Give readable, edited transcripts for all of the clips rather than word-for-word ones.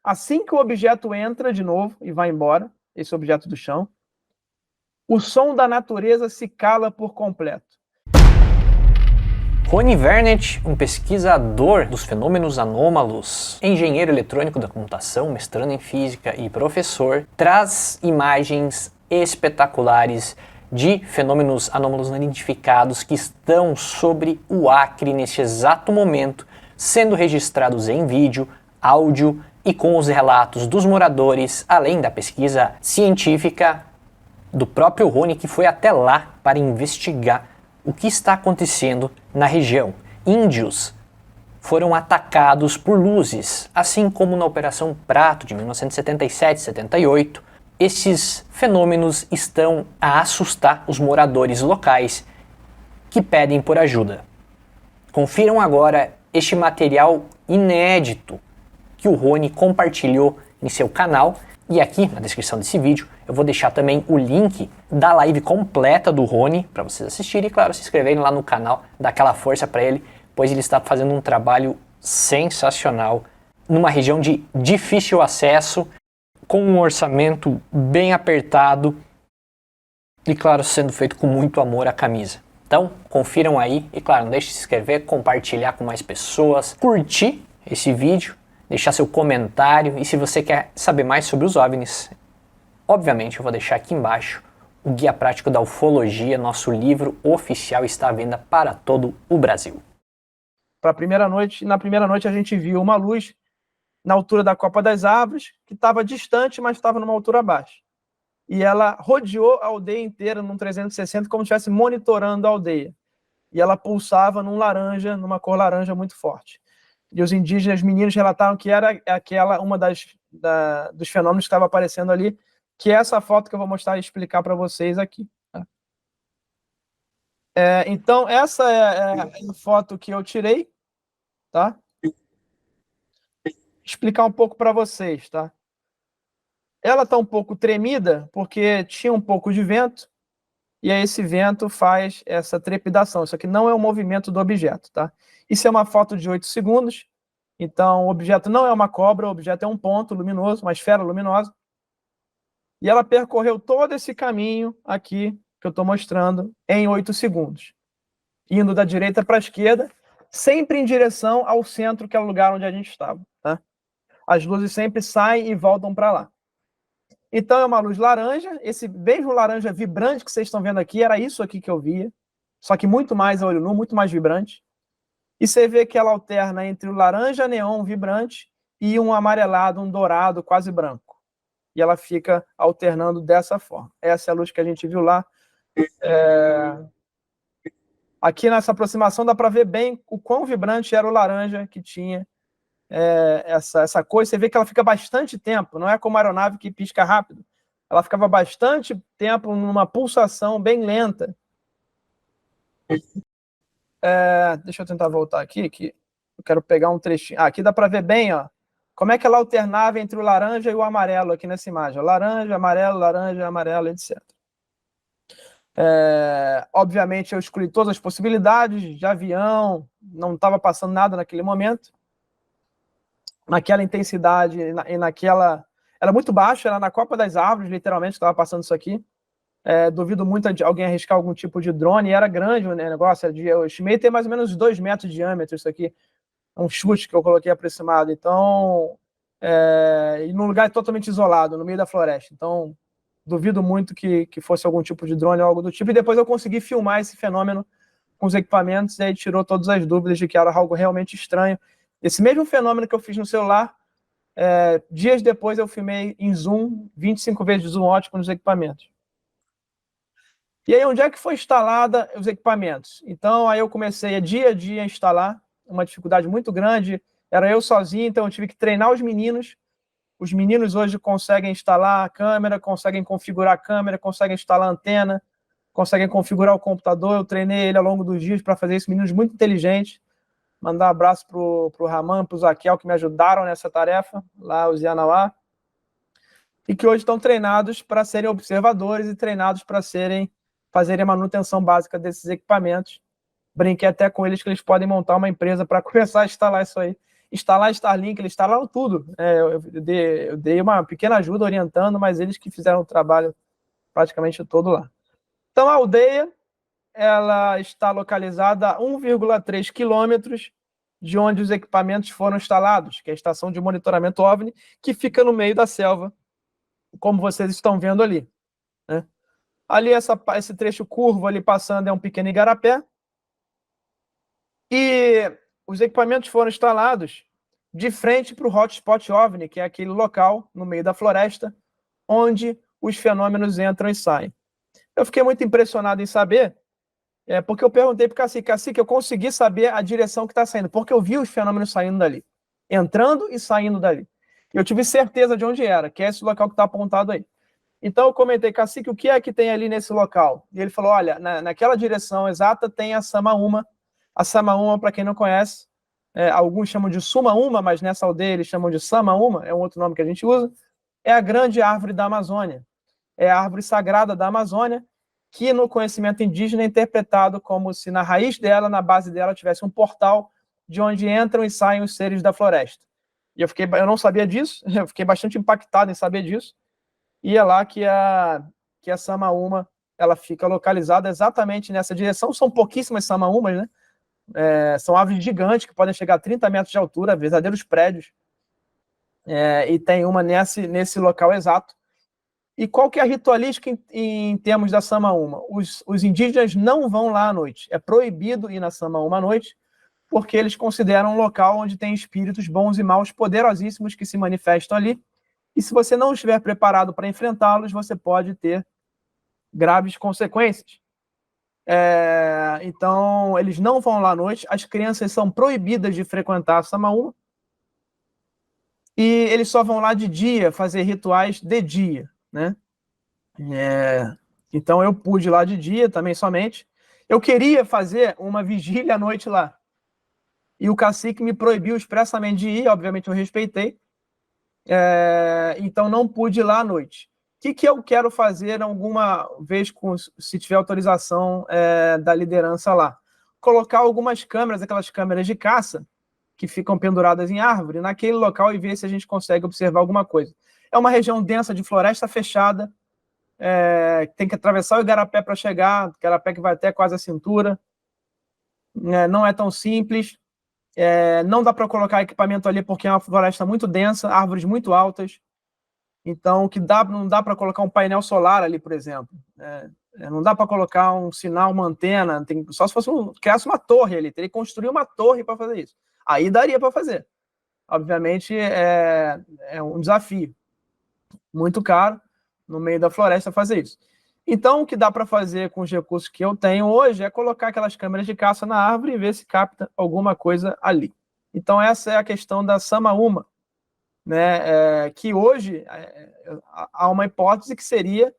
Assim que o objeto entra de novo e vai embora, esse objeto do chão, o som da natureza se cala por completo. Rony Vernet, um pesquisador dos fenômenos anômalos, engenheiro eletrônico da computação, mestrando em física e professor, traz imagens espetaculares de fenômenos anômalos não identificados que estão sobre o Acre neste exato momento, sendo registrados em vídeo, áudio e com os relatos dos moradores, além da pesquisa científica do próprio Rony, que foi até lá para investigar o que está acontecendo na região. Índios foram atacados por luzes, assim como na Operação Prato de 1977-78. Esses fenômenos estão a assustar os moradores locais que pedem por ajuda. Confiram agora este material inédito que o Rony compartilhou em seu canal. E aqui na descrição desse vídeo eu vou deixar também o link da live completa do Rony para vocês assistirem e, claro, se inscreverem lá no canal, dar aquela força para ele, pois ele está fazendo um trabalho sensacional numa região de difícil acesso, com um orçamento bem apertado e, claro, sendo feito com muito amor à camisa. Então, confiram aí e, claro, não deixe de se inscrever, compartilhar com mais pessoas, curtir esse vídeo, deixar seu comentário e se você quer saber mais sobre os OVNIs, obviamente eu vou deixar aqui embaixo o Guia Prático da Ufologia, nosso livro oficial está à venda para todo o Brasil. Na primeira noite a gente viu uma luz na altura da Copa das Árvores, que estava distante, mas estava numa altura baixa. E ela rodeou a aldeia inteira num 360, como se estivesse monitorando a aldeia. E ela pulsava numa cor laranja muito forte. E os indígenas, meninos, relataram que era aquela uma dos fenômenos que estava aparecendo ali, que é essa foto que eu vou mostrar e explicar para vocês aqui. Tá? Então, essa é a foto que eu tirei, tá? Explicar um pouco para vocês, tá? Ela está um pouco tremida, porque tinha um pouco de vento, e aí esse vento faz essa trepidação. Isso aqui não é o movimento do objeto, tá? Isso é uma foto de 8 segundos, então o objeto não é uma cobra, o objeto é um ponto luminoso, uma esfera luminosa, e ela percorreu todo esse caminho aqui, que eu estou mostrando, em 8 segundos, indo da direita para a esquerda, sempre em direção ao centro, que é o lugar onde a gente estava, tá? As luzes sempre saem e voltam para lá. Então é uma luz laranja, esse mesmo laranja vibrante que vocês estão vendo aqui, era isso aqui que eu via, só que muito mais a olho nu, muito mais vibrante. E você vê que ela alterna entre o laranja neon vibrante e um amarelado, um dourado quase branco. E ela fica alternando dessa forma. Essa é a luz que a gente viu lá. Aqui nessa aproximação dá para ver bem o quão vibrante era o laranja que tinha essa cor. Você vê que ela fica bastante tempo, não é como a aeronave que pisca rápido. Ela ficava bastante tempo numa pulsação bem lenta. Deixa eu tentar voltar aqui, que eu quero pegar um trechinho. Aqui dá para ver bem, ó, como é que ela alternava entre o laranja e o amarelo aqui nessa imagem. Laranja, amarelo, etc. Obviamente eu escolhi todas as possibilidades de avião, não estava passando nada naquele momento. Naquela intensidade e naquela... Era muito baixo, era na Copa das Árvores, literalmente, estava passando isso aqui. Duvido muito de alguém arriscar algum tipo de drone, e era grande o negócio, eu estimei ter mais ou menos 2 metros de diâmetro isso aqui, um chute que eu coloquei aproximado, então, e num lugar totalmente isolado, no meio da floresta, então duvido muito que fosse algum tipo de drone ou algo do tipo, e depois eu consegui filmar esse fenômeno com os equipamentos, e aí tirou todas as dúvidas de que era algo realmente estranho. Esse mesmo fenômeno que eu fiz no celular, dias depois eu filmei em zoom, 25 vezes zoom ótico nos equipamentos. E aí, onde é que foi instalada os equipamentos? Então, aí eu comecei dia a dia a instalar, uma dificuldade muito grande, era eu sozinho, então eu tive que treinar os meninos. Os meninos hoje conseguem instalar a câmera, conseguem configurar a câmera, conseguem instalar a antena, conseguem configurar o computador. Eu treinei ele ao longo dos dias para fazer isso, meninos muito inteligentes. Mandar um abraço para o Raman, para o Zaquiel, que me ajudaram nessa tarefa, lá os Yanauá, e que hoje estão treinados para serem observadores e treinados para fazerem a manutenção básica desses equipamentos. Brinquei até com eles que eles podem montar uma empresa para começar a instalar isso aí instalar Starlink, eles instalaram tudo. Eu dei uma pequena ajuda orientando, mas eles que fizeram o trabalho praticamente todo lá. Então, a aldeia, ela está localizada a 1,3 quilômetros de onde os equipamentos foram instalados, que é a estação de monitoramento OVNI, que fica no meio da selva, como vocês estão vendo ali, né? Ali, esse trecho curvo ali passando é um pequeno igarapé, e os equipamentos foram instalados de frente para o hotspot OVNI, que é aquele local no meio da floresta, onde os fenômenos entram e saem. Eu fiquei muito impressionado em saber, porque eu perguntei para o Cacique, eu consegui saber a direção que está saindo, porque eu vi os fenômenos saindo dali, entrando e saindo dali. Eu tive certeza de onde era, que é esse local que está apontado aí. Então eu comentei, Cacique, o que é que tem ali nesse local? E ele falou, olha, naquela direção exata tem a Samaúma. A Samaúma, para quem não conhece, alguns chamam de Sumaúma, mas nessa aldeia eles chamam de Samaúma, é um outro nome que a gente usa, é a grande árvore da Amazônia. É a árvore sagrada da Amazônia, que no conhecimento indígena é interpretado como se na raiz dela, na base dela, tivesse um portal de onde entram e saem os seres da floresta. E eu não sabia disso, eu fiquei bastante impactado em saber disso, e é lá que a Samaúma, ela fica localizada exatamente nessa direção. São pouquíssimas Samaúmas, né? São árvores gigantes que podem chegar a 30 metros de altura, verdadeiros prédios, e tem uma nesse local exato. E qual que é a ritualística em termos da Samaúma? Os indígenas não vão lá à noite. É proibido ir na Samaúma à noite, porque eles consideram um local onde tem espíritos bons e maus poderosíssimos que se manifestam ali. E se você não estiver preparado para enfrentá-los, você pode ter graves consequências. Então, eles não vão lá à noite. As crianças são proibidas de frequentar a Samaúma. E eles só vão lá de dia, fazer rituais de dia, né? Então eu pude ir lá de dia também somente. Eu queria fazer uma vigília à noite lá. E o cacique me proibiu expressamente de ir, obviamente eu respeitei. Então não pude ir lá à noite. O que eu quero fazer alguma vez, se tiver autorização da liderança lá? Colocar algumas câmeras, aquelas câmeras de caça, que ficam penduradas em árvore, naquele local e ver se a gente consegue observar alguma coisa. É uma região densa de floresta fechada, tem que atravessar o igarapé para chegar, igarapé que vai até quase a cintura, não é tão simples, não dá para colocar equipamento ali porque é uma floresta muito densa, árvores muito altas, então não dá para colocar um painel solar ali, por exemplo, não dá para colocar um sinal, uma antena, só se criasse uma torre ali, teria que construir uma torre para fazer isso. Aí daria para fazer. Obviamente é um desafio muito caro no meio da floresta fazer isso. Então o que dá para fazer com os recursos que eu tenho hoje é colocar aquelas câmeras de caça na árvore e ver se capta alguma coisa ali. Então essa é a questão da Samaúma, né? Que hoje há uma hipótese que seria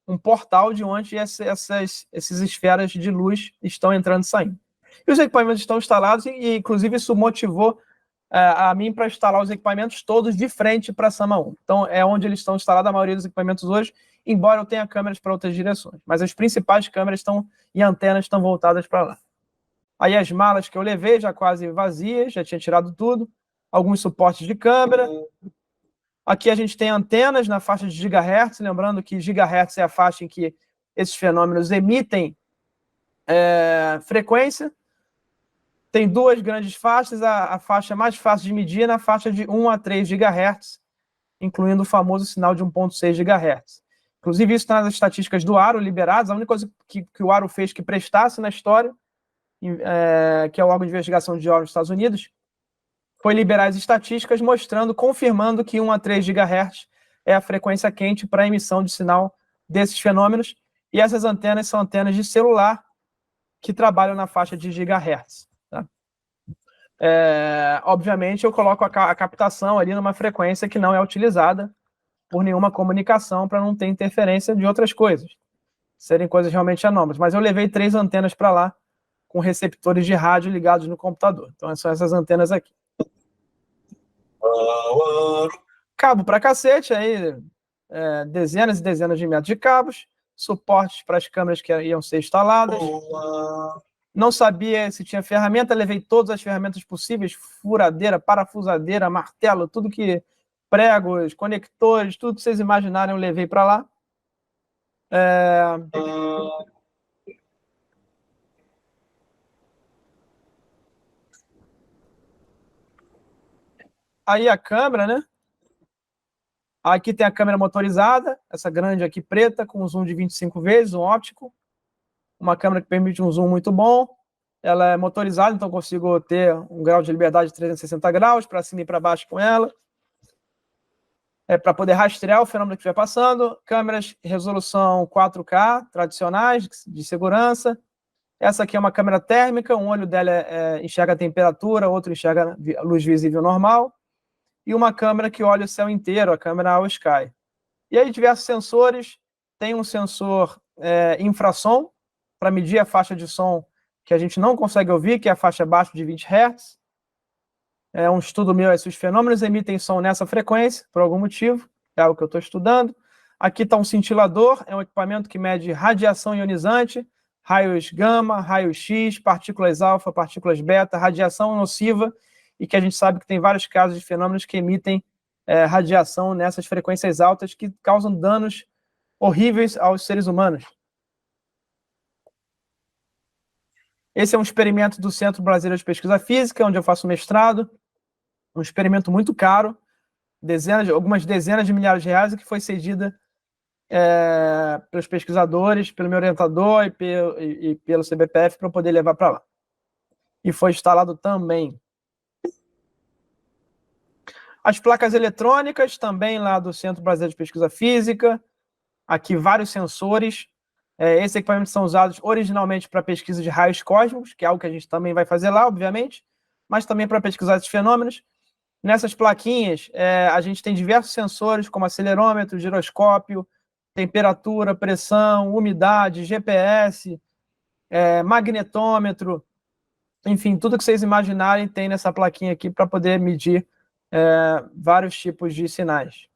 um portal de onde essas esferas de luz estão entrando e saindo. E os equipamentos estão instalados e inclusive, isso motivou a mim para instalar os equipamentos todos de frente para a Samaúma. Então, é onde eles estão instalados a maioria dos equipamentos hoje, embora eu tenha câmeras para outras direções. Mas as principais câmeras e antenas estão voltadas para lá. Aí as malas que eu levei, já quase vazias, já tinha tirado tudo. Alguns suportes de câmera. Aqui a gente tem antenas na faixa de gigahertz, lembrando que gigahertz é a faixa em que esses fenômenos emitem frequência. Tem duas grandes faixas, a faixa mais fácil de medir é na faixa de 1 a 3 GHz, incluindo o famoso sinal de 1.6 GHz. Inclusive, isso está nas estatísticas do ARO liberadas. A única coisa que o ARO fez que prestasse na história, que é o órgão de investigação de órgãos dos Estados Unidos, foi liberar as estatísticas confirmando que 1 a 3 GHz é a frequência quente para a emissão de sinal desses fenômenos. E essas antenas são antenas de celular que trabalham na faixa de gigahertz. Obviamente, eu coloco a captação ali numa frequência que não é utilizada por nenhuma comunicação para não ter interferência de outras coisas, serem coisas realmente anômalas. Mas eu levei 3 antenas para lá, com receptores de rádio ligados no computador. Então, são essas antenas aqui. Cabo para cacete, aí dezenas e dezenas de metros de cabos, suportes para as câmeras que iam ser instaladas. Não sabia se tinha ferramenta, levei todas as ferramentas possíveis, furadeira, parafusadeira, martelo, tudo que... pregos, conectores, tudo que vocês imaginarem eu levei para lá. Aí a câmera, né? Aqui tem a câmera motorizada, essa grande aqui preta, com um zoom de 25 vezes, um óptico. Uma câmera que permite um zoom muito bom. Ela é motorizada, então consigo ter um grau de liberdade de 360 graus, para cima e para baixo com ela. Para poder rastrear o fenômeno que estiver passando. Câmeras resolução 4K, tradicionais, de segurança. Essa aqui é uma câmera térmica, um olho dela enxerga a temperatura, outro enxerga a luz visível normal. E uma câmera que olha o céu inteiro, a câmera All Sky. E aí diversos sensores, tem um sensor infrassom, para medir a faixa de som que a gente não consegue ouvir, que é a faixa abaixo de 20 Hz. É um estudo meu, se os fenômenos emitem som nessa frequência, por algum motivo, é algo que eu estou estudando. Aqui está um cintilador, é um equipamento que mede radiação ionizante, raios gama, raios X, partículas alfa, partículas beta, radiação nociva, e que a gente sabe que tem vários casos de fenômenos que emitem radiação nessas frequências altas que causam danos horríveis aos seres humanos. Esse é um experimento do Centro Brasileiro de Pesquisa Física, onde eu faço mestrado, um experimento muito caro, algumas dezenas de milhares de reais, que foi cedida pelos pesquisadores, pelo meu orientador e pelo CBPF para poder levar para lá. E foi instalado também. As placas eletrônicas, também lá do Centro Brasileiro de Pesquisa Física. Aqui vários sensores. Esses equipamentos são usados originalmente para pesquisa de raios cósmicos, que é algo que a gente também vai fazer lá, obviamente, mas também para pesquisar esses fenômenos. Nessas plaquinhas, a gente tem diversos sensores, como acelerômetro, giroscópio, temperatura, pressão, umidade, GPS, magnetômetro, enfim, tudo que vocês imaginarem tem nessa plaquinha aqui para poder medir vários tipos de sinais.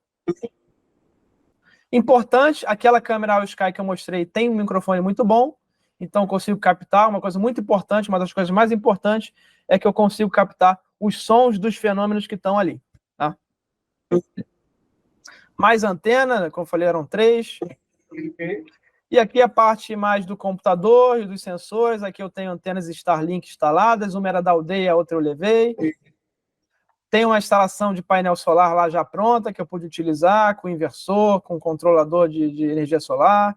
Importante, aquela câmera All Sky que eu mostrei tem um microfone muito bom, então eu consigo captar. Uma coisa muito importante, uma das coisas mais importantes, é que eu consigo captar os sons dos fenômenos que estão ali. Tá? Mais antena, como eu falei, eram 3. E aqui a parte mais do computador e dos sensores. Aqui eu tenho antenas Starlink instaladas, uma era da aldeia, a outra eu levei. Tem uma instalação de painel solar lá já pronta, que eu pude utilizar, com inversor, com controlador de energia solar.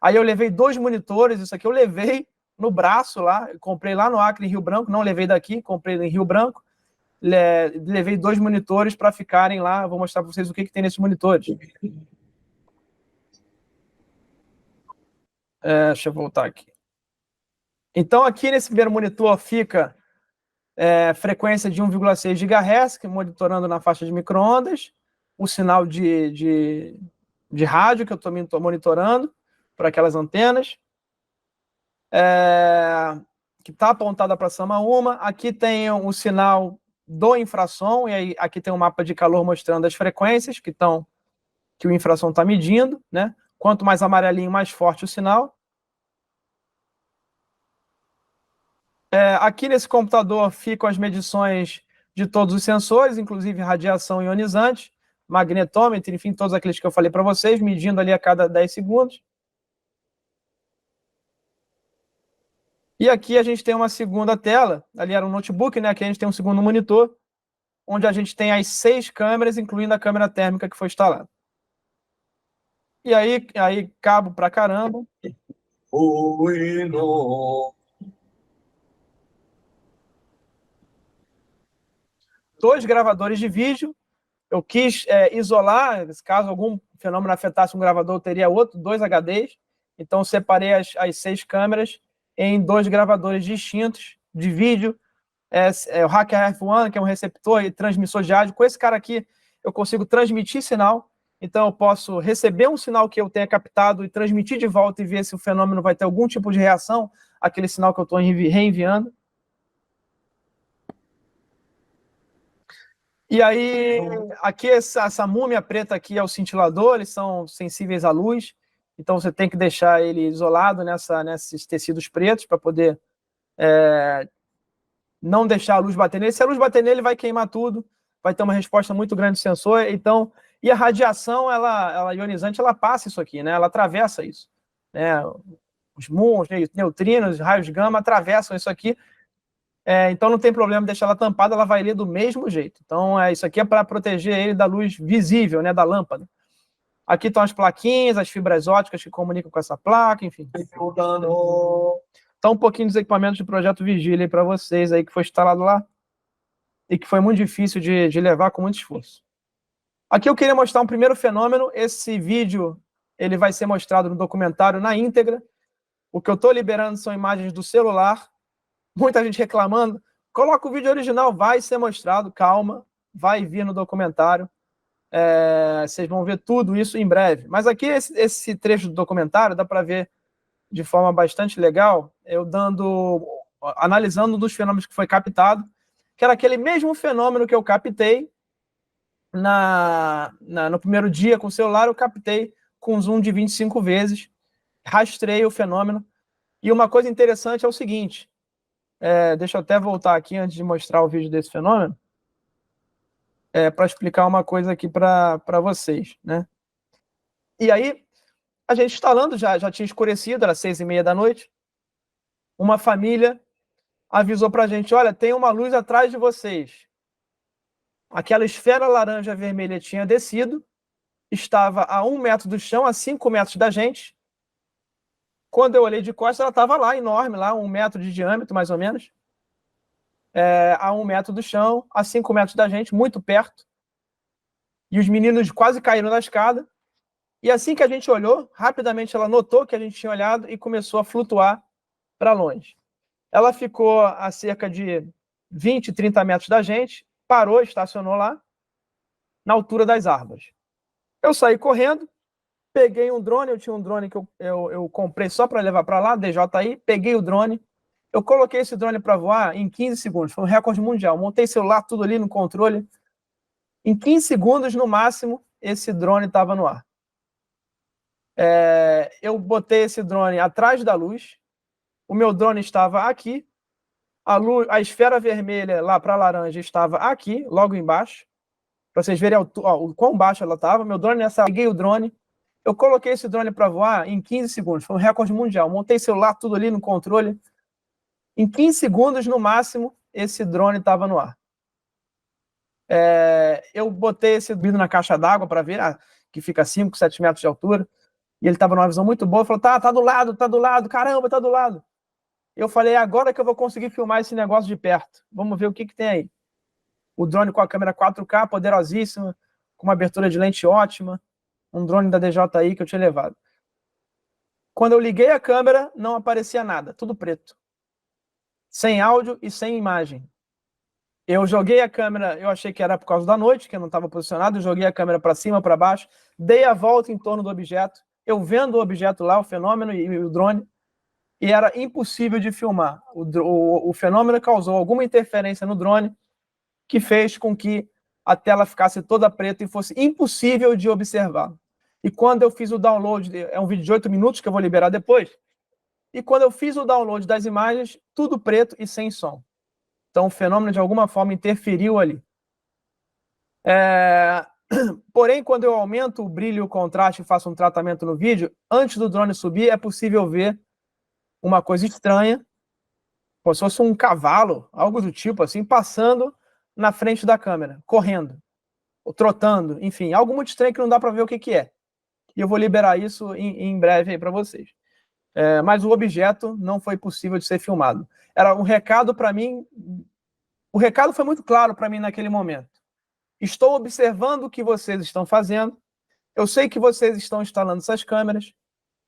Aí eu levei 2 monitores, isso aqui eu levei no braço lá, comprei lá no Acre, em Rio Branco, não levei daqui, comprei em Rio Branco. Levei 2 monitores para ficarem lá, vou mostrar para vocês o que tem nesses monitores. Deixa eu voltar aqui. Então aqui nesse primeiro monitor fica... frequência de 1,6 GHz, monitorando na faixa de micro-ondas, o sinal de rádio que eu estou monitorando por aquelas antenas, que está apontada para Samaúma. Aqui tem o sinal do infrassom, e aí aqui tem um mapa de calor mostrando as frequências que o infrassom está medindo, né? Quanto mais amarelinho, mais forte o sinal. Aqui nesse computador ficam as medições de todos os sensores, inclusive radiação ionizante, magnetômetro, enfim, todos aqueles que eu falei para vocês, medindo ali a cada 10 segundos. E aqui a gente tem uma segunda tela, ali era um notebook, né? Aqui a gente tem um segundo monitor, onde a gente tem as 6 câmeras, incluindo a câmera térmica que foi instalada. E aí cabo pra caramba. Dois gravadores de vídeo. Eu quis isolar, caso algum fenômeno afetasse um gravador, eu teria 2 HDs. Então, separei as 6 câmeras em 2 gravadores distintos de vídeo. O Hacker F1, que é um receptor e transmissor de áudio. Com esse cara aqui, eu consigo transmitir sinal. Então, eu posso receber um sinal que eu tenha captado e transmitir de volta e ver se o fenômeno vai ter algum tipo de reação àquele sinal que eu estou reenviando. E aí, aqui essa múmia preta aqui é o cintilador, eles são sensíveis à luz, então você tem que deixar ele isolado nesses tecidos pretos para poder não deixar a luz bater nele. Se a luz bater nele, vai queimar tudo, vai ter uma resposta muito grande do sensor. Então, e a radiação, ela ionizante, ela passa isso aqui, né? Ela atravessa isso, né? Os muons, neutrinos, raios gama atravessam isso aqui. Então não tem problema deixar ela tampada, ela vai ler do mesmo jeito. Então isso aqui é para proteger ele da luz visível, né, da lâmpada. Aqui estão as plaquinhas, as fibras óticas que comunicam com essa placa, enfim. Então um pouquinho dos equipamentos do projeto Vigília para vocês aí que foi instalado lá e que foi muito difícil de levar com muito esforço. Aqui eu queria mostrar um primeiro fenômeno. Esse vídeo ele vai ser mostrado no documentário na íntegra. O que eu estou liberando são imagens do celular. Muita gente reclamando. Coloca o vídeo original, vai ser mostrado, calma, vai vir no documentário. Vocês vão ver tudo isso em breve. Mas aqui, esse trecho do documentário, dá para ver de forma bastante legal, analisando um dos fenômenos que foi captado, que era aquele mesmo fenômeno que eu captei no primeiro dia com o celular, eu captei com zoom de 25 vezes, rastrei o fenômeno. E uma coisa interessante é o seguinte, deixa eu até voltar aqui antes de mostrar o vídeo desse fenômeno, para explicar uma coisa aqui para vocês, né? E aí, a gente instalando, já tinha escurecido, era 6h30 da noite, uma família avisou para a gente, olha, tem uma luz atrás de vocês. Aquela esfera laranja vermelha tinha descido, estava a 1 metro do chão, a 5 metros da gente. Quando eu olhei de costas, ela estava lá, enorme, lá, 1 metro de diâmetro, mais ou menos. A 1 metro do chão, a 5 metros da gente, muito perto. E os meninos quase caíram na escada. E assim que a gente olhou, rapidamente ela notou que a gente tinha olhado e começou a flutuar para longe. Ela ficou a cerca de 20, 30 metros da gente, parou, estacionou lá, na altura das árvores. Eu saí correndo, peguei um drone, eu tinha um drone que eu comprei só para levar para lá, DJI, peguei o drone, eu coloquei esse drone para voar em 15 segundos, foi um recorde mundial, montei celular, tudo ali no controle, em 15 segundos no máximo, esse drone estava no ar. Eu botei esse drone atrás da luz, o meu drone estava aqui, a esfera vermelha lá para laranja estava aqui, logo embaixo, para vocês verem o quão baixo ela estava. Meu drone peguei o drone, eu coloquei esse drone para voar em 15 segundos, foi um recorde mundial. Montei celular, tudo ali no controle. Em 15 segundos, no máximo, esse drone estava no ar. Eu botei esse vidro na caixa d'água para ver, que fica a 5, 7 metros de altura, e ele estava numa visão muito boa, falou, tá do lado, caramba, tá do lado. Eu falei, agora que eu vou conseguir filmar esse negócio de perto. Vamos ver o que tem aí. O drone com a câmera 4K, poderosíssima, com uma abertura de lente ótima, um drone da DJI que eu tinha levado. Quando eu liguei a câmera, não aparecia nada, tudo preto. Sem áudio e sem imagem. Eu joguei a câmera, eu achei que era por causa da noite, que eu não estava posicionado, eu joguei a câmera para cima, para baixo, dei a volta em torno do objeto, eu vendo o objeto lá, o fenômeno e o drone, e era impossível de filmar. O fenômeno causou alguma interferência no drone, que fez com que a tela ficasse toda preta e fosse impossível de observar. E quando eu fiz o download, é um vídeo de 8 minutos que eu vou liberar depois, e quando eu fiz o download das imagens, tudo preto e sem som. Então o fenômeno de alguma forma interferiu ali. Porém, quando eu aumento o brilho e o contraste e faço um tratamento no vídeo, antes do drone subir, é possível ver uma coisa estranha, como se fosse um cavalo, algo do tipo assim, passando na frente da câmera, correndo, ou trotando, enfim, algo muito estranho que não dá para ver o que é. E eu vou liberar isso em breve aí para vocês. Mas o objeto não foi possível de ser filmado. Era um recado para mim, o recado foi muito claro para mim naquele momento. Estou observando o que vocês estão fazendo, eu sei que vocês estão instalando essas câmeras,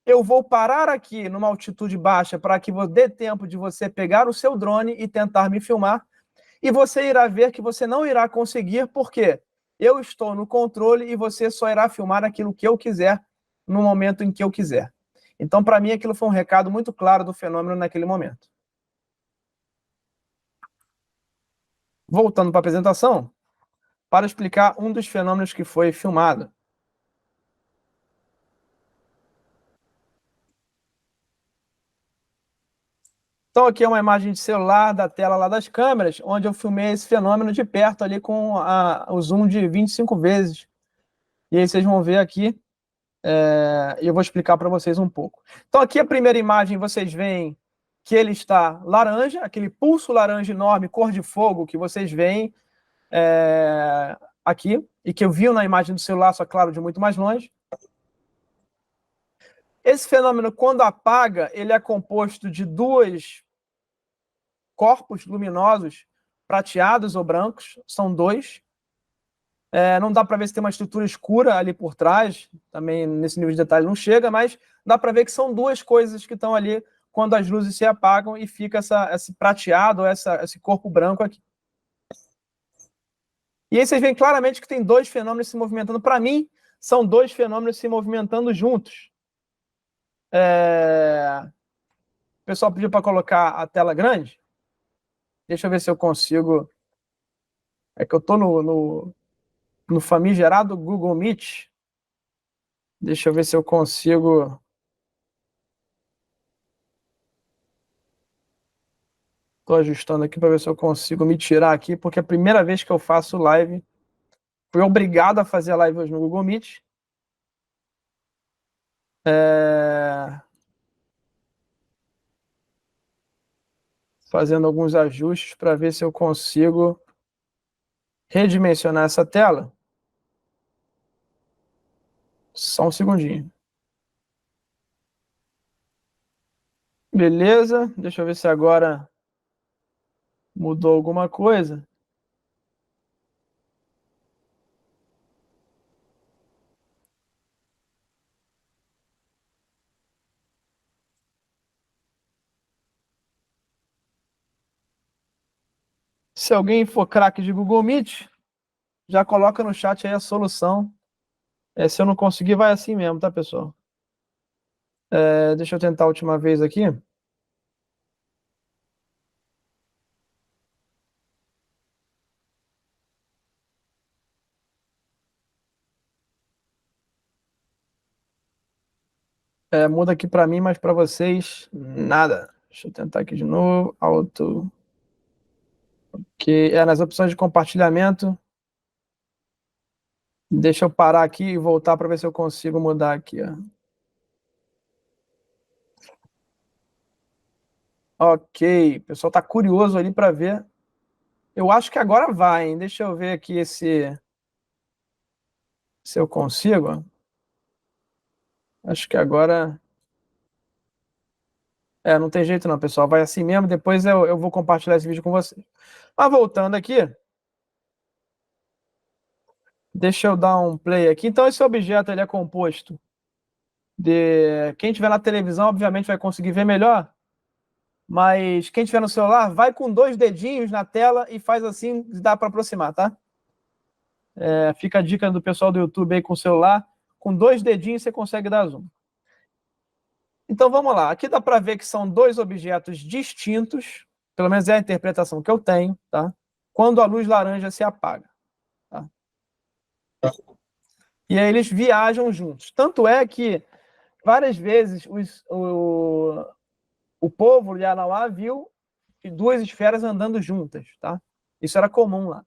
eu vou parar aqui numa altitude baixa para que dê tempo de você pegar o seu drone e tentar me filmar, e você irá ver que você não irá conseguir, porque eu estou no controle e você só irá filmar aquilo que eu quiser, no momento em que eu quiser. Então, para mim, aquilo foi um recado muito claro do fenômeno naquele momento. Voltando para a apresentação, para explicar um dos fenômenos que foi filmado. Então aqui é uma imagem de celular da tela lá das câmeras, onde eu filmei esse fenômeno de perto ali com o zoom de 25 vezes. E aí vocês vão ver aqui, e eu vou explicar para vocês um pouco. Então aqui a primeira imagem, vocês veem que ele está laranja, aquele pulso laranja enorme, cor de fogo, que vocês veem aqui, e que eu vi na imagem do celular, só claro, de muito mais longe. Esse fenômeno, quando apaga, ele é composto de dois corpos luminosos, prateados ou brancos, são dois. Não dá para ver se tem uma estrutura escura ali por trás, também nesse nível de detalhe não chega, mas dá para ver que são duas coisas que estão ali quando as luzes se apagam e fica esse prateado, esse corpo branco aqui. E aí vocês veem claramente que tem dois fenômenos se movimentando. Para mim, são dois fenômenos se movimentando juntos. O pessoal pediu para colocar a tela grande. Deixa eu ver se eu consigo. É que eu estou no famigerado Google Meet. Deixa eu ver se eu consigo. Estou ajustando aqui para ver se eu consigo me tirar aqui, porque é a primeira vez que eu faço live. Fui obrigado a fazer a live hoje no Google Meet. Fazendo alguns ajustes para ver se eu consigo redimensionar essa tela. Só um segundinho. Beleza, deixa eu ver se agora mudou alguma coisa. Se alguém for craque de Google Meet, já coloca no chat aí a solução. Se eu não conseguir, vai assim mesmo, tá, pessoal? Deixa eu tentar a última vez aqui. Muda aqui para mim, mas para vocês, nada. Deixa eu tentar aqui de novo. Auto. Que nas opções de compartilhamento. Deixa eu parar aqui e voltar para ver se eu consigo mudar aqui, ó. Ok, o pessoal está curioso ali para ver. Eu acho que agora vai, hein? Deixa eu ver aqui se eu consigo. Acho que agora... não tem jeito não, pessoal. Vai assim mesmo, depois eu vou compartilhar esse vídeo com vocês. Mas voltando aqui, deixa eu dar um play aqui. Então esse objeto ele é composto de... Quem estiver na televisão, obviamente, vai conseguir ver melhor. Mas quem estiver no celular, vai com 2 dedinhos na tela e faz assim, dá para aproximar, tá? Fica a dica do pessoal do YouTube aí com o celular. Com 2 dedinhos você consegue dar zoom. Então vamos lá. Aqui dá para ver que são 2 objetos distintos, pelo menos é a interpretação que eu tenho, tá? Quando a luz laranja se apaga. Tá? E aí eles viajam juntos. Tanto é que várias vezes o povo de Yanauá viu 2 esferas andando juntas, tá? Isso era comum lá.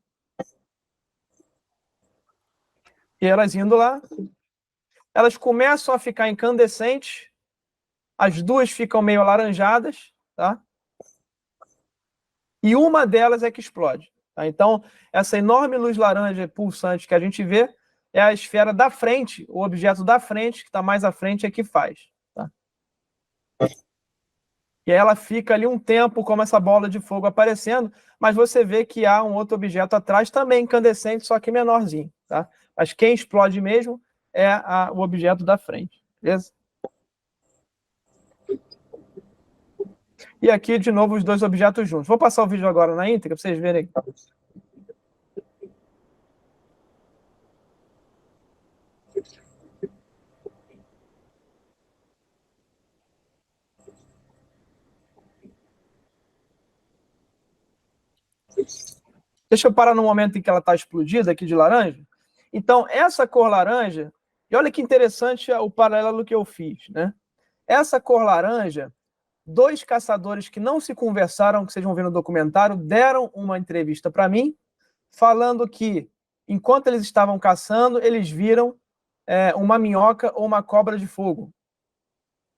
E elas indo lá, elas começam a ficar incandescentes, as 2 ficam meio alaranjadas, tá? E uma delas é que explode. Tá? Então, essa enorme luz laranja pulsante que a gente vê é a esfera da frente, o objeto da frente, que está mais à frente, é que faz. Tá? E aí ela fica ali um tempo como essa bola de fogo aparecendo, mas você vê que há um outro objeto atrás também incandescente, só que menorzinho. Tá? Mas quem explode mesmo é o objeto da frente. Beleza? E aqui, de novo, os 2 objetos juntos. Vou passar o vídeo agora na íntegra, para vocês verem. Deixa eu parar no momento em que ela está explodida aqui de laranja. Então, essa cor laranja, e olha que interessante o paralelo que eu fiz, né? Essa cor laranja 2 caçadores que não se conversaram, que vocês vão ver no documentário, deram uma entrevista para mim, falando que, enquanto eles estavam caçando, eles viram uma minhoca ou uma cobra de fogo.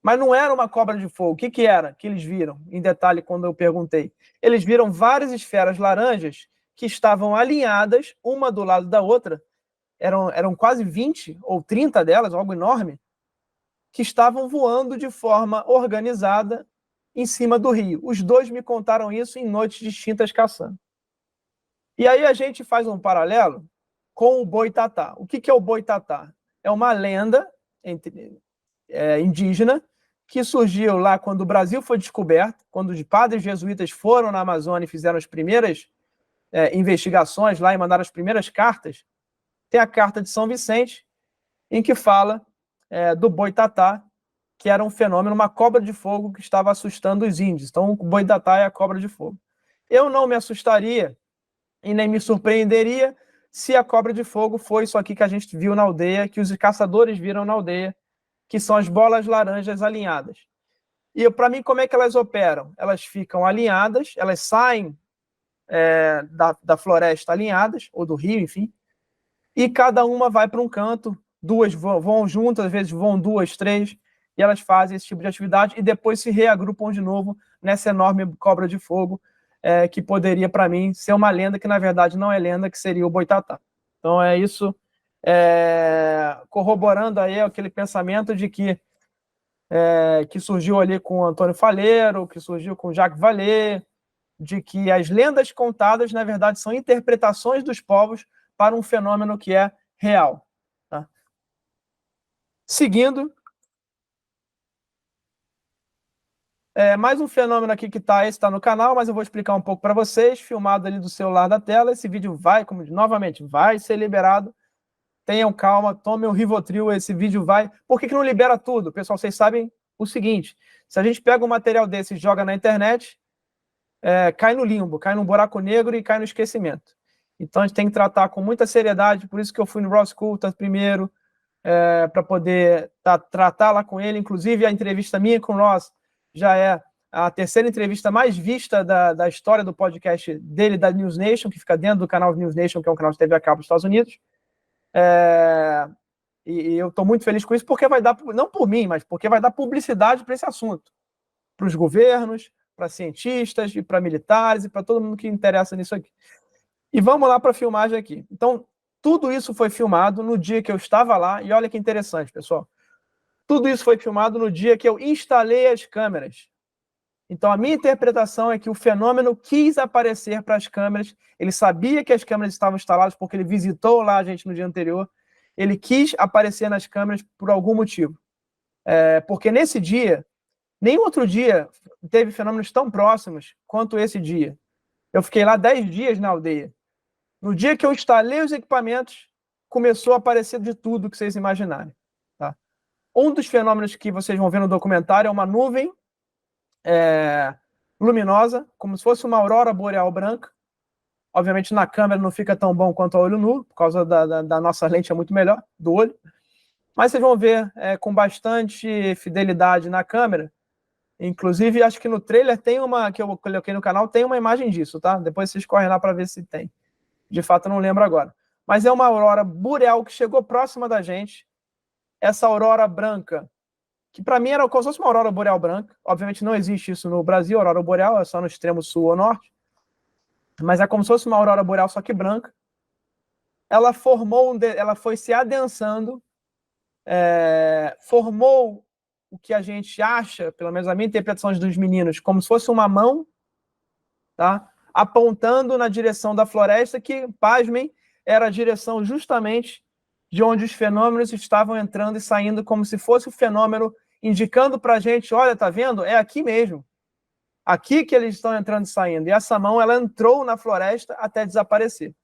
Mas não era uma cobra de fogo. O que era que eles viram? Em detalhe, quando eu perguntei. Eles viram várias esferas laranjas que estavam alinhadas, uma do lado da outra. Eram quase 20 ou 30 delas, algo enorme, que estavam voando de forma organizada em cima do rio. Os 2 me contaram isso em noites distintas caçando. E aí a gente faz um paralelo com o boitatá. O que é o boitatá? É uma lenda indígena que surgiu lá quando o Brasil foi descoberto, quando os padres jesuítas foram na Amazônia e fizeram as primeiras investigações lá e mandaram as primeiras cartas. Tem a carta de São Vicente, em que fala do boitatá, que era um fenômeno, uma cobra de fogo que estava assustando os índios. Então, o boitatá é a cobra de fogo. Eu não me assustaria e nem me surpreenderia se a cobra de fogo foi isso aqui que a gente viu na aldeia, que os caçadores viram na aldeia, que são as bolas laranjas alinhadas. E, para mim, como é que elas operam? Elas ficam alinhadas, elas saem da floresta alinhadas, ou do rio, enfim, e cada uma vai para um canto, 2 vão juntas, às vezes vão 2, 3, e elas fazem esse tipo de atividade e depois se reagrupam de novo nessa enorme cobra de fogo, que poderia, para mim, ser uma lenda que, na verdade, não é lenda, que seria o boitatá. Então, é isso, corroborando aí aquele pensamento de que surgiu ali com o Antônio Faleiro, que surgiu com o Jacques Vallée, de que as lendas contadas, na verdade, são interpretações dos povos para um fenômeno que é real. Tá? Seguindo, mais um fenômeno aqui que está no canal, mas eu vou explicar um pouco para vocês, filmado ali do celular da tela. Esse vídeo novamente, vai ser liberado. Tenham calma, tomem um Rivotril, esse vídeo vai... Por que não libera tudo? Pessoal, vocês sabem o seguinte, se a gente pega um material desse e joga na internet, cai no limbo, cai num buraco negro e cai no esquecimento. Então, a gente tem que tratar com muita seriedade, por isso que eu fui no Raw School primeiro, para poder tratar lá com ele. Inclusive, a entrevista minha com o Ross já é a 3ª entrevista mais vista da história do podcast dele, da News Nation, que fica dentro do canal News Nation, que é um canal de TV a cabo dos Estados Unidos. E eu estou muito feliz com isso, porque vai dar, não por mim, mas porque vai dar publicidade para esse assunto, para os governos, para cientistas e para militares e para todo mundo que interessa nisso aqui. E vamos lá para a filmagem aqui. Então, tudo isso foi filmado no dia que eu estava lá, e olha que interessante, pessoal. Tudo isso foi filmado no dia que eu instalei as câmeras. Então, a minha interpretação é que o fenômeno quis aparecer para as câmeras, ele sabia que as câmeras estavam instaladas porque ele visitou lá a gente no dia anterior, ele quis aparecer nas câmeras por algum motivo. Porque nesse dia, nenhum outro dia teve fenômenos tão próximos quanto esse dia. Eu fiquei lá 10 dias na aldeia. No dia que eu instalei os equipamentos, começou a aparecer de tudo que vocês imaginarem. Tá? Um dos fenômenos que vocês vão ver no documentário é uma nuvem luminosa, como se fosse uma aurora boreal branca. Obviamente, na câmera não fica tão bom quanto a olho nu, por causa da nossa lente é muito melhor, do olho. Mas vocês vão ver com bastante fidelidade na câmera. Inclusive, acho que no trailer tem uma, que eu coloquei no canal, tem uma imagem disso, tá? Depois vocês correm lá para ver se tem. De fato, eu não lembro agora. Mas é uma aurora boreal que chegou próxima da gente. Essa aurora branca, que para mim era como se fosse uma aurora boreal branca. Obviamente não existe isso no Brasil, aurora boreal é só no extremo sul ou norte. Mas é como se fosse uma aurora boreal, só que branca. Ela ela foi se adensando, formou o que a gente acha, pelo menos a minha interpretação dos meninos, como se fosse uma mão, tá? Apontando na direção da floresta, que, pasmem, era a direção justamente de onde os fenômenos estavam entrando e saindo, como se fosse o fenômeno indicando para a gente, olha, tá vendo? É aqui mesmo. Aqui que eles estão entrando e saindo. E essa mão, ela entrou na floresta até desaparecer.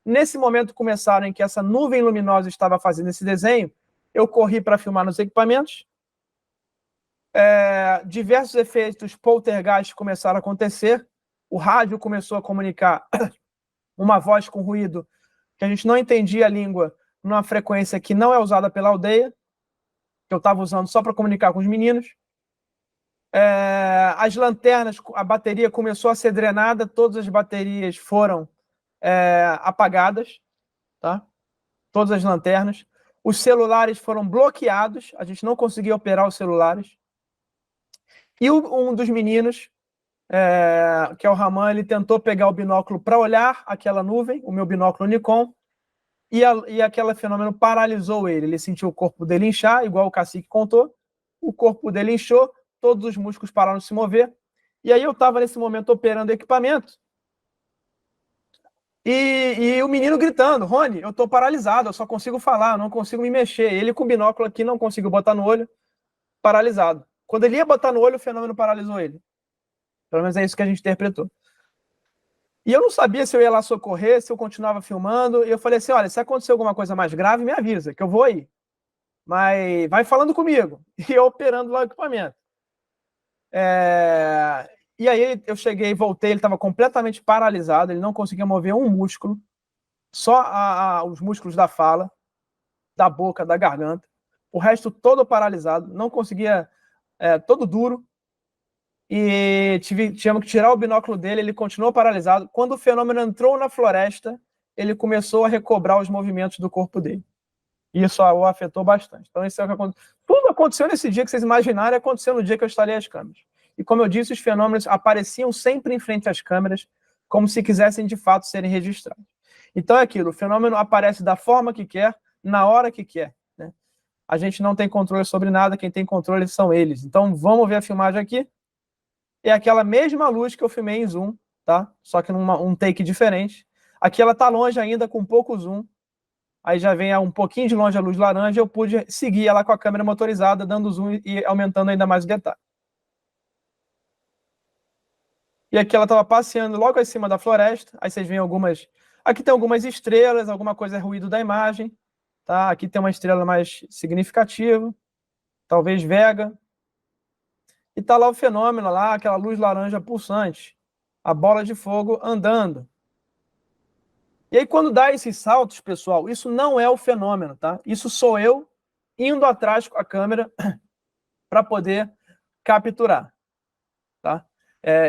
Nesse momento começaram em que essa nuvem luminosa estava fazendo esse desenho, eu corri para filmar nos equipamentos. Diversos efeitos poltergeist começaram a acontecer. O rádio começou a comunicar uma voz com ruído que a gente não entendia a língua numa frequência que não é usada pela aldeia, que eu estava usando só para comunicar com os meninos. As lanternas, a bateria começou a ser drenada, todas as baterias foram apagadas, tá? Todas as lanternas. Os celulares foram bloqueados, a gente não conseguia operar os celulares. E um dos meninos, que é o Raman, ele tentou pegar o binóculo para olhar aquela nuvem, o meu binóculo Nikon, e aquele fenômeno paralisou ele. Ele sentiu o corpo dele inchar, igual o cacique contou, o corpo dele inchou, todos os músculos pararam de se mover, e aí eu estava nesse momento operando o equipamento, e o menino gritando, Rony, eu estou paralisado, eu só consigo falar, eu não consigo me mexer. Ele com o binóculo aqui não conseguiu botar no olho, paralisado. Quando ele ia botar no olho, o fenômeno paralisou ele. Pelo menos é isso que a gente interpretou. E eu não sabia se eu ia lá socorrer, se eu continuava filmando, e eu falei assim, olha, se acontecer alguma coisa mais grave, me avisa, que eu vou aí. Mas vai falando comigo. E eu operando lá o equipamento. E aí eu cheguei e voltei, ele estava completamente paralisado, ele não conseguia mover um músculo, só os músculos da fala, da boca, da garganta, o resto todo paralisado, não conseguia, todo duro, e tivemos que tirar o binóculo dele, ele continuou paralisado. Quando o fenômeno entrou na floresta, ele começou a recobrar os movimentos do corpo dele. Isso o afetou bastante. Então, isso é o que aconteceu. Tudo aconteceu nesse dia que vocês imaginarem, aconteceu no dia que eu instalei as câmeras. E como eu disse, os fenômenos apareciam sempre em frente às câmeras, como se quisessem de fato serem registrados. Então é aquilo, o fenômeno aparece da forma que quer, na hora que quer, né? A gente não tem controle sobre nada, quem tem controle são eles. Então vamos ver a filmagem aqui. É aquela mesma luz que eu filmei em zoom, tá? Só que num take diferente. Aqui ela está longe ainda, com pouco zoom. Aí já vem um pouquinho de longe a luz laranja, eu pude seguir ela com a câmera motorizada, dando zoom e aumentando ainda mais o detalhe. E aqui ela estava passeando logo acima da floresta, aí vocês veem algumas... Aqui tem algumas estrelas, alguma coisa é ruído da imagem, tá? Aqui tem uma estrela mais significativa, talvez Vega. E tá lá o fenômeno, lá, aquela luz laranja pulsante, a bola de fogo andando. E aí, quando dá esses saltos, pessoal, isso não é o fenômeno, tá? Isso sou eu indo atrás com a câmera para poder capturar, tá?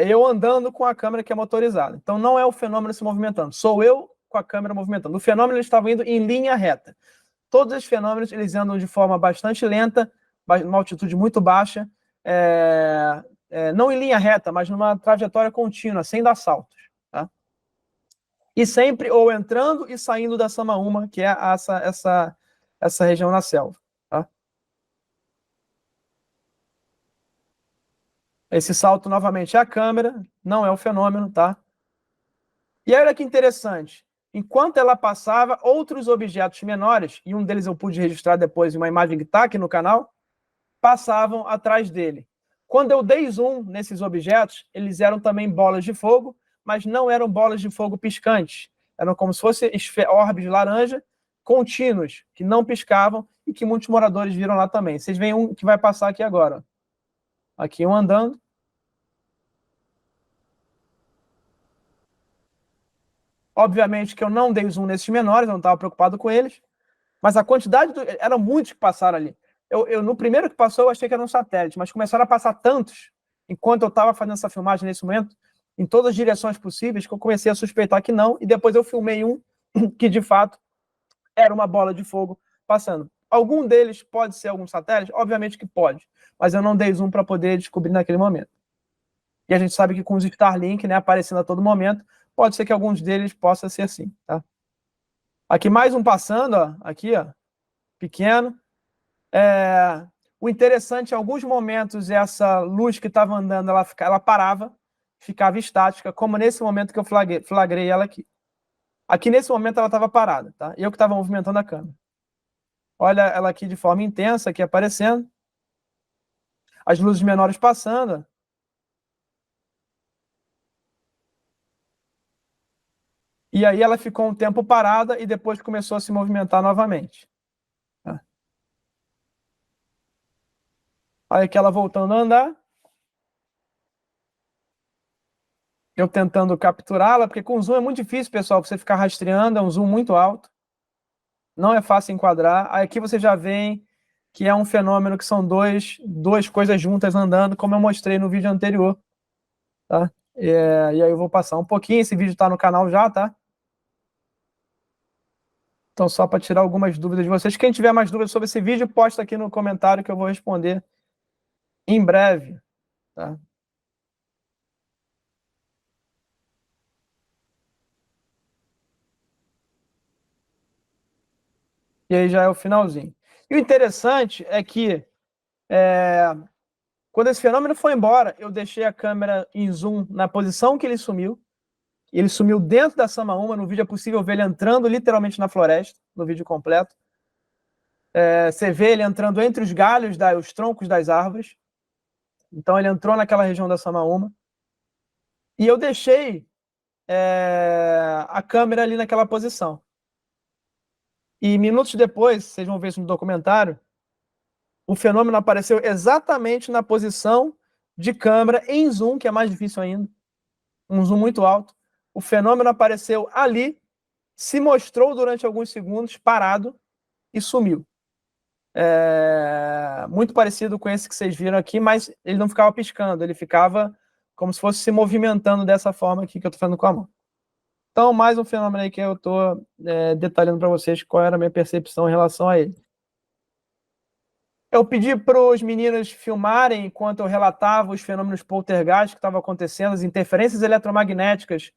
Eu andando com a câmera que é motorizada. Então, não é o fenômeno se movimentando, sou eu com a câmera movimentando. O fenômeno estava indo em linha reta. Todos os fenômenos, eles andam de forma bastante lenta, uma altitude muito baixa, não em linha reta, mas numa trajetória contínua, sem dar saltos. Tá? E sempre ou entrando e saindo da Samaúma, que é essa região na selva. Tá? Esse salto, novamente, é a câmera, não é o fenômeno. Tá? E aí, olha que interessante. Enquanto ela passava, outros objetos menores, e um deles eu pude registrar depois em uma imagem que está aqui no canal, passavam atrás dele. Quando eu dei zoom nesses objetos, eles eram também bolas de fogo, mas não eram bolas de fogo piscantes. Eram como se fossem orbes laranja contínuos, que não piscavam e que muitos moradores viram lá também. Vocês veem um que vai passar aqui agora. Aqui um andando. Obviamente que eu não dei zoom nesses menores, eu não estava preocupado com eles, mas a quantidade, eram muitos que passaram ali. No primeiro que passou, eu achei que era um satélite, mas começaram a passar tantos, enquanto eu estava fazendo essa filmagem nesse momento, em todas as direções possíveis, que eu comecei a suspeitar que não, e depois eu filmei um que, de fato, era uma bola de fogo passando. Algum deles pode ser algum satélite? Obviamente que pode, mas eu não dei zoom para poder descobrir naquele momento. E a gente sabe que com os Starlink, né, aparecendo a todo momento, pode ser que alguns deles possam ser assim. Tá? Aqui mais um passando, ó, aqui, ó, pequeno. O interessante, em alguns momentos, essa luz que estava andando, ela parava, ficava estática, como nesse momento que eu flagrei ela aqui. Aqui, nesse momento, ela estava parada, tá? Eu que estava movimentando a câmera. Olha ela aqui de forma intensa, aqui aparecendo. As luzes menores passando. E aí ela ficou um tempo parada e depois começou a se movimentar novamente. Aí aqui ela voltando a andar. Eu tentando capturá-la, porque com zoom é muito difícil, pessoal, você ficar rastreando, é um zoom muito alto. Não é fácil enquadrar. Aí aqui você já vem que é um fenômeno que são duas coisas juntas andando, como eu mostrei no vídeo anterior, tá? E aí eu vou passar um pouquinho, esse vídeo está no canal já, tá? Então, só para tirar algumas dúvidas de vocês. Quem tiver mais dúvidas sobre esse vídeo, posta aqui no comentário que eu vou responder em breve, tá? E aí já é o finalzinho. E o interessante é que quando esse fenômeno foi embora, eu deixei a câmera em zoom na posição que ele sumiu. Ele sumiu dentro da Samaúma. No vídeo é possível ver ele entrando literalmente na floresta, no vídeo completo. Você vê ele entrando entre os galhos, os troncos das árvores. Então ele entrou naquela região da Samaúma. E eu deixei a câmera ali naquela posição. E minutos depois, vocês vão ver isso no documentário, o fenômeno apareceu exatamente na posição de câmera em zoom, que é mais difícil ainda, um zoom muito alto. O fenômeno apareceu ali, se mostrou durante alguns segundos, parado, e sumiu. Muito parecido com esse que vocês viram aqui, mas ele não ficava piscando, ele ficava como se fosse se movimentando dessa forma aqui que eu estou fazendo com a mão. Então, mais um fenômeno aí que eu estou detalhando para vocês qual era a minha percepção em relação a ele. Eu pedi para os meninos filmarem enquanto eu relatava os fenômenos poltergeist que estavam acontecendo, as interferências eletromagnéticas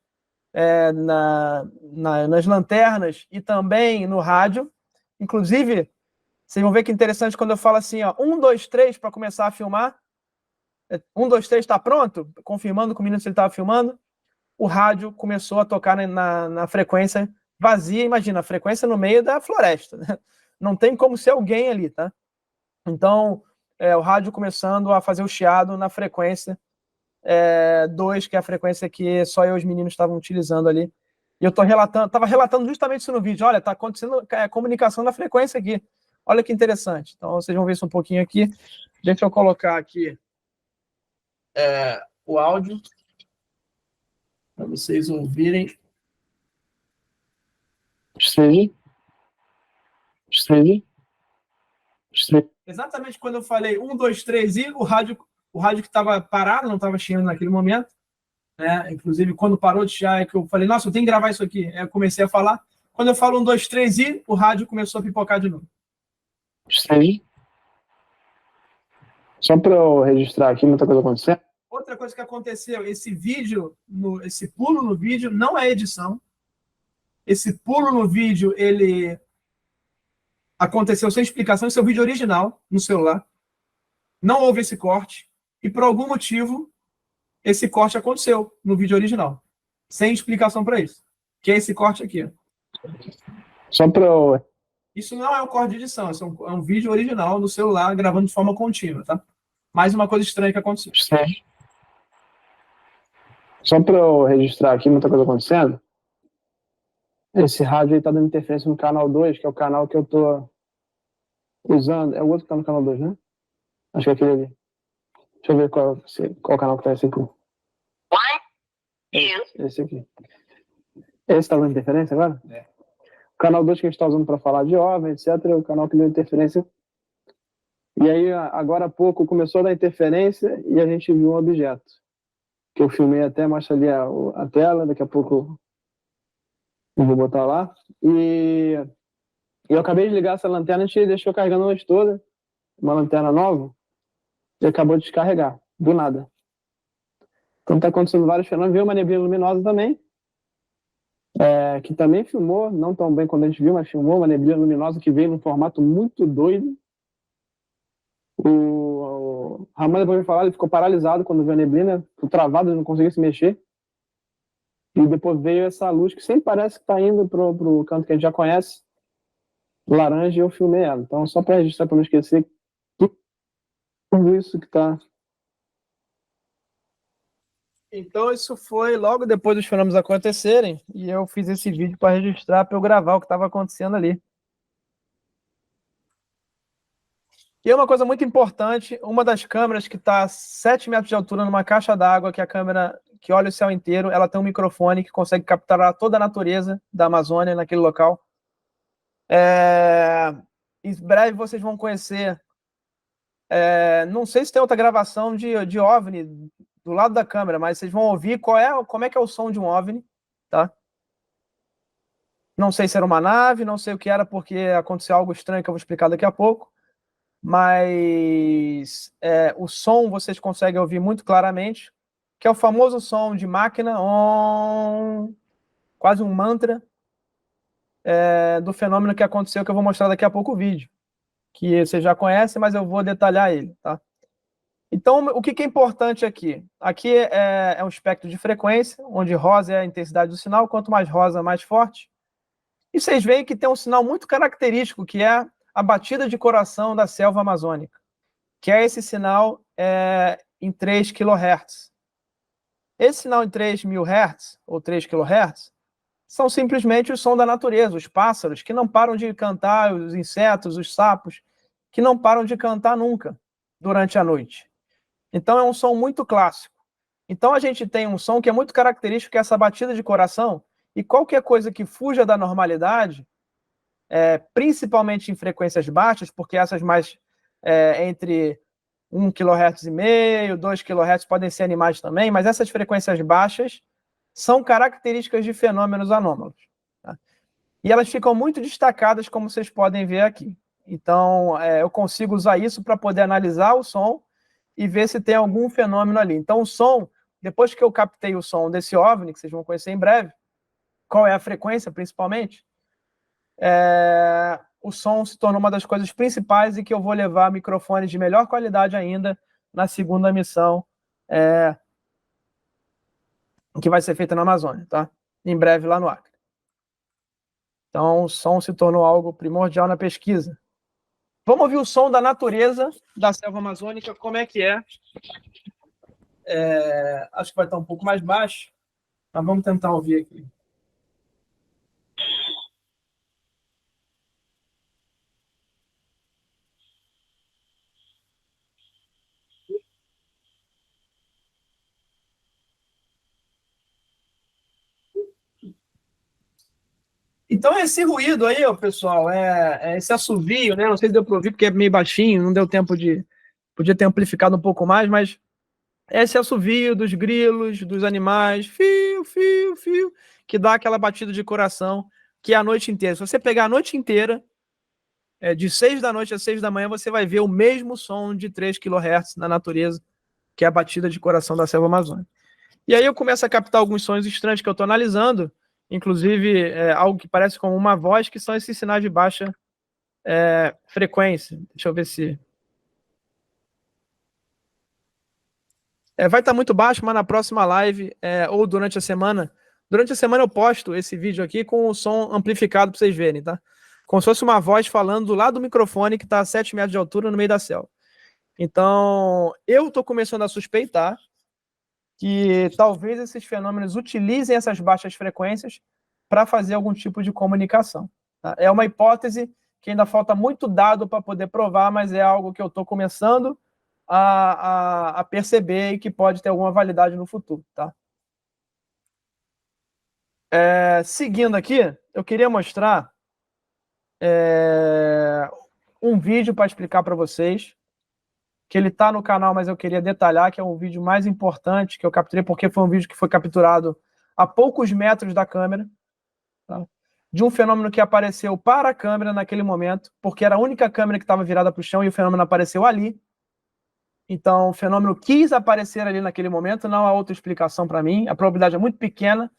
nas lanternas e também no rádio. Inclusive, vocês vão ver que interessante quando eu falo assim, ó, 1, 2, 3 para começar a filmar. 1, 2, 3, está pronto? Confirmando com o menino se ele estava filmando. O rádio começou a tocar na frequência vazia. Imagina, a frequência no meio da floresta, né? Não tem como ser alguém ali, tá? Então, o rádio começando a fazer o chiado na frequência 2, que é a frequência que só eu e os meninos estavam utilizando ali. E eu estava relatando justamente isso no vídeo. Olha, está acontecendo comunicação na frequência aqui. Olha que interessante. Então, vocês vão ver isso um pouquinho aqui. Deixa eu colocar aqui o áudio para vocês ouvirem. Exatamente quando eu falei 1, 2, 3 e o rádio que estava parado, não estava chiando naquele momento, né? Inclusive, quando parou de chiar, é que eu falei, nossa, eu tenho que gravar isso aqui. Aí eu comecei a falar. Quando eu falo 1, 2, 3 e o rádio começou a pipocar de novo. Só para eu registrar aqui, muita coisa acontecendo. Outra coisa que aconteceu, esse pulo no vídeo não é edição. Esse pulo no vídeo, ele aconteceu sem explicação. Esse é o vídeo original no celular. Não houve esse corte. E por algum motivo, esse corte aconteceu no vídeo original. Sem explicação para isso. Que é esse corte aqui. Só para eu... Isso não é um corte de edição. Isso é um vídeo original no celular, gravando de forma contínua, tá? Mais uma coisa estranha que aconteceu. Só para eu registrar aqui, muita coisa acontecendo. Esse rádio aí tá dando interferência no canal 2, que é o canal que eu tô usando. É o outro que tá no canal 2, né? Acho que é aquele ali. Deixa eu ver qual canal que tá esse aqui. Esse aqui. Esse tá dando interferência agora? O canal 2 que a gente tá usando para falar de OVNI, etc. É o canal que deu interferência. E aí, agora há pouco, começou a dar interferência e a gente viu um objeto. Que eu filmei até, mostra ali a tela, daqui a pouco eu vou botar lá. E eu acabei de ligar essa lanterna, a gente deixou carregando a noite toda, uma lanterna nova, e acabou de descarregar, do nada. Então tá acontecendo vários fenômenos. Veio uma neblina luminosa também, que também filmou, não tão bem quando a gente viu, mas filmou uma neblina luminosa que veio num formato muito doido. O Ramon depois me falar, ele ficou paralisado quando viu a neblina, ficou travado, ele não conseguia se mexer. E depois veio essa luz que sempre parece que está indo pro canto que a gente já conhece, laranja, e eu filmei ela. Então, só para registrar, para não esquecer, tudo isso que está... Então, isso foi logo depois dos fenômenos acontecerem, e eu fiz esse vídeo para registrar, para eu gravar o que estava acontecendo ali. E é uma coisa muito importante, uma das câmeras que está a 7 metros de altura numa caixa d'água, que é a câmera que olha o céu inteiro, ela tem um microfone que consegue capturar toda a natureza da Amazônia naquele local. Em breve vocês vão conhecer Não sei se tem outra gravação de OVNI do lado da câmera, mas vocês vão ouvir como é que é o som de um OVNI, tá? Não sei se era uma nave, não sei o que era, porque aconteceu algo estranho que eu vou explicar daqui a pouco, mas o som vocês conseguem ouvir muito claramente, que é o famoso som de máquina, quase um mantra, do fenômeno que aconteceu, que eu vou mostrar daqui a pouco o vídeo, que você já conhece, mas eu vou detalhar ele, tá? Então, o que é importante aqui? Aqui é um espectro de frequência, onde rosa é a intensidade do sinal, quanto mais rosa, mais forte. E vocês veem que tem um sinal muito característico, que é a batida de coração da selva amazônica, que é esse sinal em 3 kHz. Esse sinal em 3.000 Hz, ou 3 kHz, são simplesmente o som da natureza, os pássaros que não param de cantar, os insetos, os sapos, que não param de cantar nunca durante a noite. Então é um som muito clássico. Então a gente tem um som que é muito característico, que é essa batida de coração, e qualquer coisa que fuja da normalidade, principalmente em frequências baixas, porque essas mais entre 1 kHz e meio, 2 kHz podem ser animais também, mas essas frequências baixas são características de fenômenos anômalos, tá? E elas ficam muito destacadas, como vocês podem ver aqui. Então, eu consigo usar isso para poder analisar o som e ver se tem algum fenômeno ali. Então, o som, depois que eu captei o som desse OVNI, que vocês vão conhecer em breve, qual é a frequência, principalmente, o som se tornou uma das coisas principais e que eu vou levar microfones de melhor qualidade ainda na segunda missão, que vai ser feita na Amazônia, tá? Em breve lá no Acre. Então, o som se tornou algo primordial na pesquisa. Vamos ouvir o som da natureza da selva amazônica, como é que é. Acho que vai estar um pouco mais baixo, mas vamos tentar ouvir aqui. Então, esse ruído aí, ó, pessoal, esse assovio, né? Não sei se deu para ouvir, porque é meio baixinho, não deu tempo de... Podia ter amplificado um pouco mais, mas esse assovio dos grilos, dos animais, fio, fio, fio, que dá aquela batida de coração, que é a noite inteira. Se você pegar a noite inteira, de 6 da noite a 6 da manhã, você vai ver o mesmo som de 3 kHz na natureza, que é a batida de coração da selva amazônica. E aí eu começo a captar alguns sons estranhos que eu estou analisando, inclusive algo que parece como uma voz, que são esses sinais de baixa frequência. Deixa eu ver se... vai estar muito baixo, mas na próxima live, ou durante a semana eu posto esse vídeo aqui com o som amplificado para vocês verem, tá? Como se fosse uma voz falando lá do microfone que está a 7 metros de altura no meio da selva. Então, eu estou começando a suspeitar que talvez esses fenômenos utilizem essas baixas frequências para fazer algum tipo de comunicação, tá? É uma hipótese que ainda falta muito dado para poder provar, mas é algo que eu estou começando a perceber e que pode ter alguma validade no futuro, tá? Seguindo aqui, eu queria mostrar um vídeo para explicar para vocês, que ele está no canal, mas eu queria detalhar, que é o vídeo mais importante que eu capturei, porque foi um vídeo que foi capturado a poucos metros da câmera, tá? De um fenômeno que apareceu para a câmera naquele momento, porque era a única câmera que estava virada para o chão e o fenômeno apareceu ali. Então, o fenômeno quis aparecer ali naquele momento, não há outra explicação para mim, a probabilidade é muito pequena,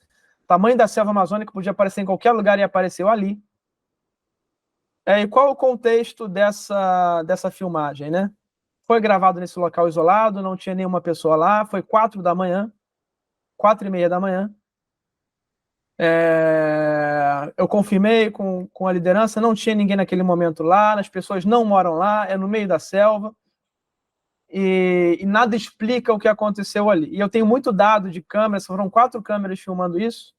o tamanho da selva amazônica podia aparecer em qualquer lugar e apareceu ali. E qual o contexto dessa filmagem, né? Foi gravado nesse local isolado, não tinha nenhuma pessoa lá, foi 4 da manhã, 4h30 da manhã. Eu confirmei com a liderança, não tinha ninguém naquele momento lá, as pessoas não moram lá, é no meio da selva, e nada explica o que aconteceu ali. E eu tenho muito dado de câmeras, foram 4 câmeras filmando isso,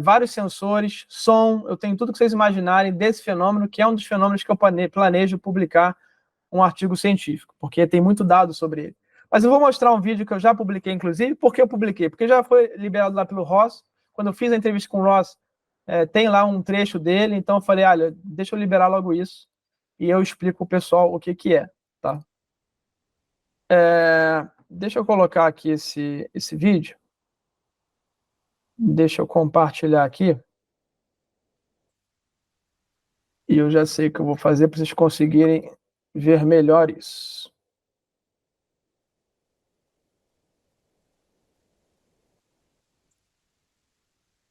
vários sensores, som, eu tenho tudo que vocês imaginarem desse fenômeno, que é um dos fenômenos que eu planejo publicar um artigo científico, porque tem muito dado sobre ele. Mas eu vou mostrar um vídeo que eu já publiquei, inclusive. Por que eu publiquei? Porque já foi liberado lá pelo Ross. Quando eu fiz a entrevista com o Ross, tem lá um trecho dele, então eu falei, olha, deixa eu liberar logo isso, e eu explico pro pessoal o que é, tá? Deixa eu colocar aqui esse vídeo. Deixa eu compartilhar aqui. E eu já sei o que eu vou fazer para vocês conseguirem ver melhor isso.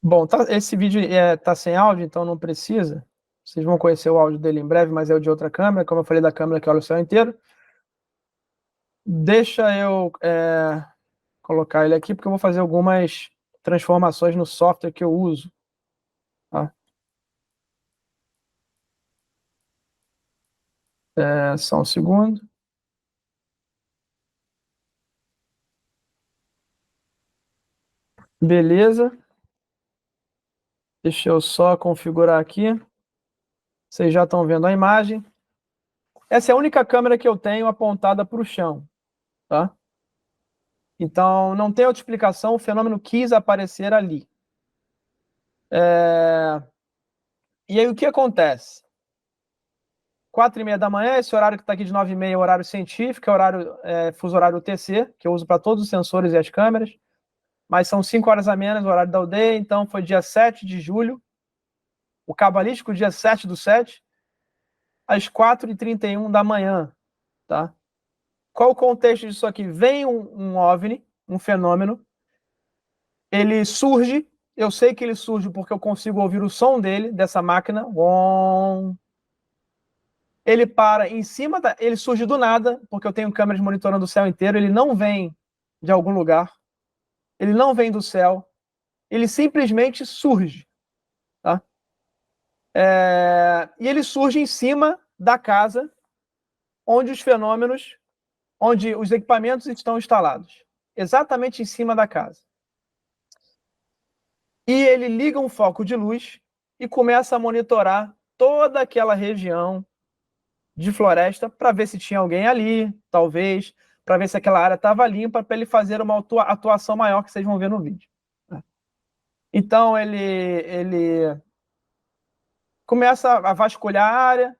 Bom, esse vídeo tá sem áudio, então não precisa. Vocês vão conhecer o áudio dele em breve, mas é o de outra câmera, como eu falei da câmera que olha o céu inteiro. Deixa eu colocar ele aqui, porque eu vou fazer algumas transformações no software que eu uso. Tá? Só um segundo. Beleza. Deixa eu só configurar aqui. Vocês já estão vendo a imagem. Essa é a única câmera que eu tenho apontada para o chão. Tá? Então, não tem outra explicação, o fenômeno quis aparecer ali. E aí, o que acontece? 4h30 da manhã, esse horário que está aqui de 9h30 é o horário científico, é fuso horário UTC, que eu uso para todos os sensores e as câmeras, mas são 5 horas a menos o horário da aldeia, então foi dia 7 de julho, o cabalístico dia 7/7, às 4h31 da manhã. Tá? Qual o contexto disso aqui? Vem um OVNI, um fenômeno, ele surge, eu sei que ele surge porque eu consigo ouvir o som dele, dessa máquina, ele para em cima, ele surge do nada, porque eu tenho câmeras monitorando o céu inteiro, ele não vem de algum lugar, ele não vem do céu, ele simplesmente surge. Tá? E ele surge em cima da casa onde os equipamentos estão instalados, exatamente em cima da casa. E ele liga um foco de luz e começa a monitorar toda aquela região de floresta para ver se tinha alguém ali, talvez, para ver se aquela área estava limpa, para ele fazer uma atuação maior que vocês vão ver no vídeo. Então, ele começa a vasculhar a área.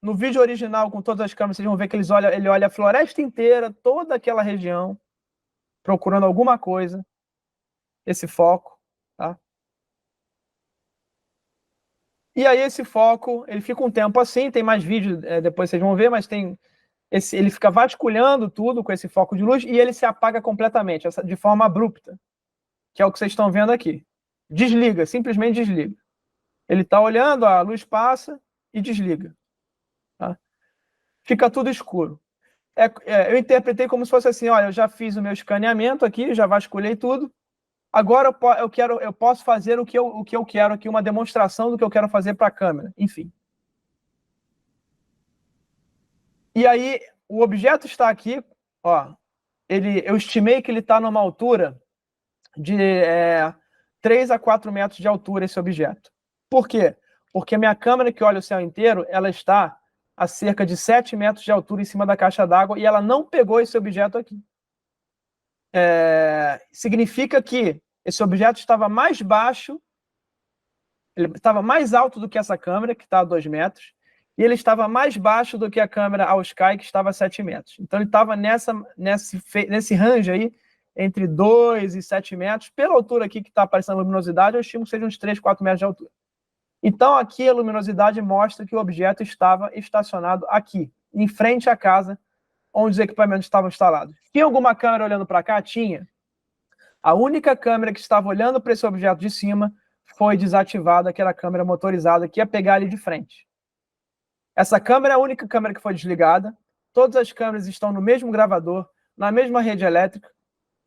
No vídeo original, com todas as câmeras, vocês vão ver que ele olha a floresta inteira, toda aquela região, procurando alguma coisa, esse foco. Tá? E aí esse foco, ele fica um tempo assim, tem mais vídeo, depois vocês vão ver, mas ele fica vasculhando tudo com esse foco de luz e ele se apaga completamente, de forma abrupta, que é o que vocês estão vendo aqui. Desliga, simplesmente desliga. Ele está olhando, a luz passa e desliga. Tá? Fica tudo escuro. Eu interpretei como se fosse assim, olha, eu já fiz o meu escaneamento aqui, já vasculhei tudo, agora eu posso fazer o que eu quero aqui, uma demonstração do que eu quero fazer para a câmera, enfim. E aí, o objeto está aqui, ó, eu estimei que ele está numa altura de 3 a 4 metros de altura, esse objeto. Por quê? Porque a minha câmera que olha o céu inteiro, ela está a cerca de 7 metros de altura em cima da caixa d'água e ela não pegou esse objeto aqui. Significa que esse objeto estava mais baixo, ele estava mais alto do que essa câmera, que está a 2 metros, e ele estava mais baixo do que a câmera AOSky, que estava a 7 metros. Então ele estava nesse range aí, entre 2 e 7 metros. Pela altura aqui que está aparecendo a luminosidade, eu estimo que seja uns 3, 4 metros de altura. Então aqui a luminosidade mostra que o objeto estava estacionado aqui, em frente à casa onde os equipamentos estavam instalados. Tinha alguma câmera olhando para cá? Tinha. A única câmera que estava olhando para esse objeto de cima foi desativada, aquela câmera motorizada que ia pegar ali de frente. Essa câmera é a única câmera que foi desligada. Todas as câmeras estão no mesmo gravador, na mesma rede elétrica.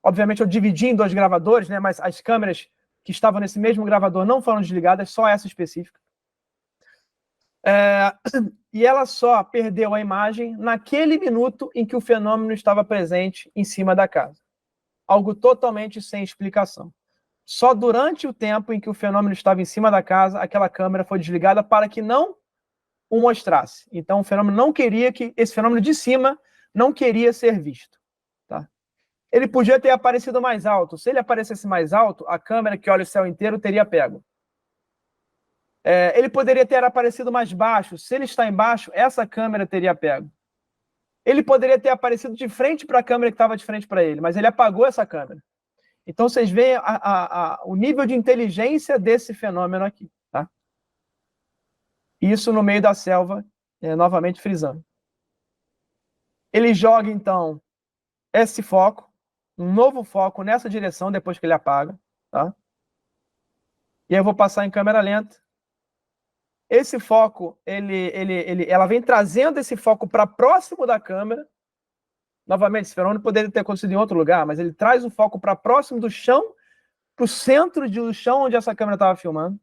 Obviamente eu dividi em 2 gravadores, né, mas as câmeras que estavam nesse mesmo gravador não foram desligadas, só essa específica. E ela só perdeu a imagem naquele minuto em que o fenômeno estava presente em cima da casa. Algo totalmente sem explicação. Só durante o tempo em que o fenômeno estava em cima da casa, aquela câmera foi desligada para que não o mostrasse. Então o fenômeno não queria que, esse fenômeno de cima não queria ser visto. Tá? Ele podia ter aparecido mais alto. Se ele aparecesse mais alto, a câmera que olha o céu inteiro teria pego. Ele poderia ter aparecido mais baixo. Se ele está embaixo, essa câmera teria pego. ele poderia ter aparecido de frente para a câmera que estava de frente para ele, mas ele apagou essa câmera. Então, vocês veem o nível de inteligência desse fenômeno aqui. Tá? Isso no meio da selva, novamente frisando. Ele joga, então, esse foco, um novo foco nessa direção, depois que ele apaga. Tá? E aí eu vou passar em câmera lenta. Esse foco, ela vem trazendo esse foco para próximo da câmera. Novamente, esse fenômeno poderia ter acontecido em outro lugar, mas ele traz o foco para próximo do chão, para o centro do chão onde essa câmera estava filmando.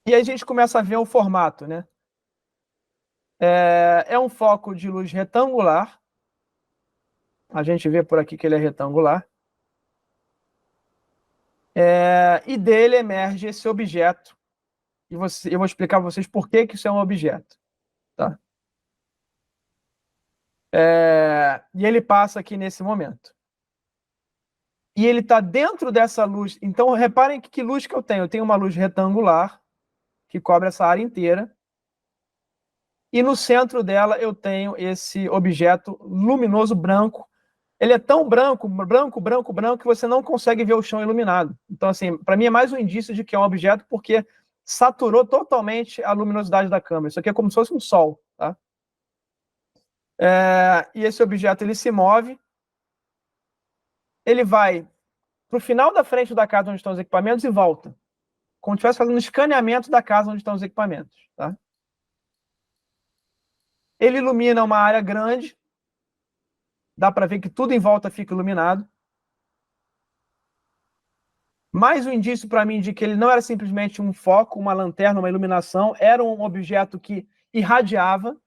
E aí a gente começa a ver o formato, né? É um foco de luz retangular. A gente vê por aqui que ele é retangular. E dele emerge esse objeto. E eu vou explicar para vocês por que isso é um objeto. Tá? E ele passa aqui nesse momento. E ele está dentro dessa luz. Então, reparem que luz que eu tenho. Eu tenho uma luz retangular, que cobre essa área inteira. E no centro dela eu tenho esse objeto luminoso branco. Ele é tão branco, que você não consegue ver o chão iluminado. Então, assim, para mim é mais um indício de que é um objeto, porque saturou totalmente a luminosidade da câmera. Isso aqui é como se fosse um sol. Tá? E esse objeto ele se move. Ele vai para o final da frente da casa onde estão os equipamentos e volta. Como se estivesse fazendo um escaneamento da casa onde estão os equipamentos. Tá? Ele ilumina uma área grande. Dá para ver que tudo em volta fica iluminado. Mais um indício para mim de que ele não era simplesmente um foco, uma lanterna, uma iluminação. Era um objeto que irradiava,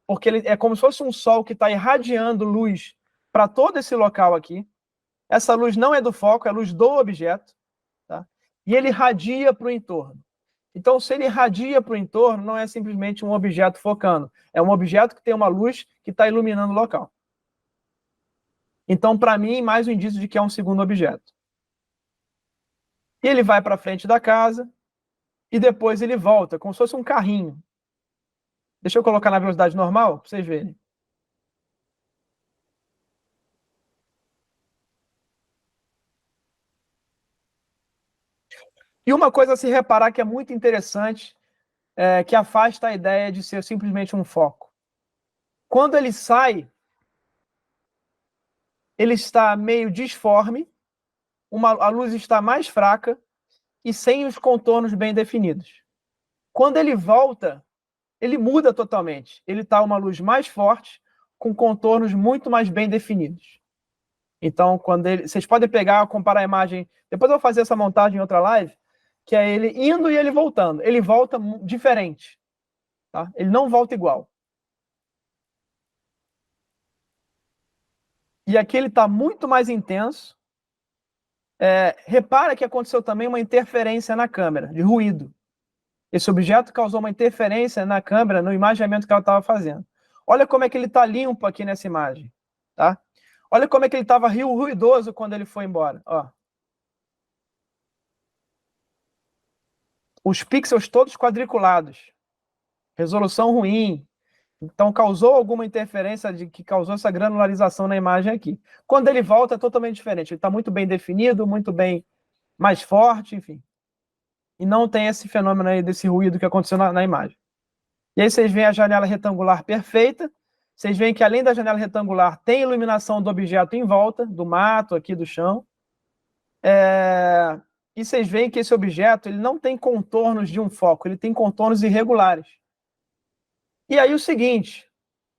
porque ele é como se fosse um sol que está irradiando luz para todo esse local aqui. Essa luz não é do foco, é a luz do objeto. Tá? E ele irradia para o entorno. Então, se ele irradia para o entorno, não é simplesmente um objeto focando. É um objeto que tem uma luz que está iluminando o local. Então, para mim, mais um indício de que é um segundo objeto. E ele vai para frente da casa e depois ele volta, como se fosse um carrinho. Deixa eu colocar na velocidade normal, para vocês verem. E uma coisa a se reparar que é muito interessante, que afasta a ideia de ser simplesmente um foco. Quando ele sai, ele está meio disforme, a luz está mais fraca e sem os contornos bem definidos. Quando ele volta, ele muda totalmente. Ele está uma luz mais forte, com contornos muito mais bem definidos. Então, vocês podem pegar, comparar a imagem. Depois eu vou fazer essa montagem em outra live, que é ele indo e ele voltando. Ele volta diferente. Tá? Ele não volta igual. E aqui ele está muito mais intenso. Repara que aconteceu também uma interferência na câmera, de ruído. Esse objeto causou uma interferência na câmera, no imaginamento que ela estava fazendo. Olha como é que ele está limpo aqui nessa imagem. Tá? Olha como é que ele estava ruidoso quando ele foi embora. Ó. Os pixels todos quadriculados. Resolução ruim. Então, causou alguma interferência que causou essa granularização na imagem aqui. Quando ele volta, é totalmente diferente. Ele está muito bem definido, muito bem, mais forte, enfim. E não tem esse fenômeno aí desse ruído que aconteceu na imagem. E aí vocês veem a janela retangular perfeita. Vocês veem que além da janela retangular, tem iluminação do objeto em volta, do mato, aqui do chão. E vocês veem que esse objeto ele não tem contornos de um foco, ele tem contornos irregulares. E aí o seguinte,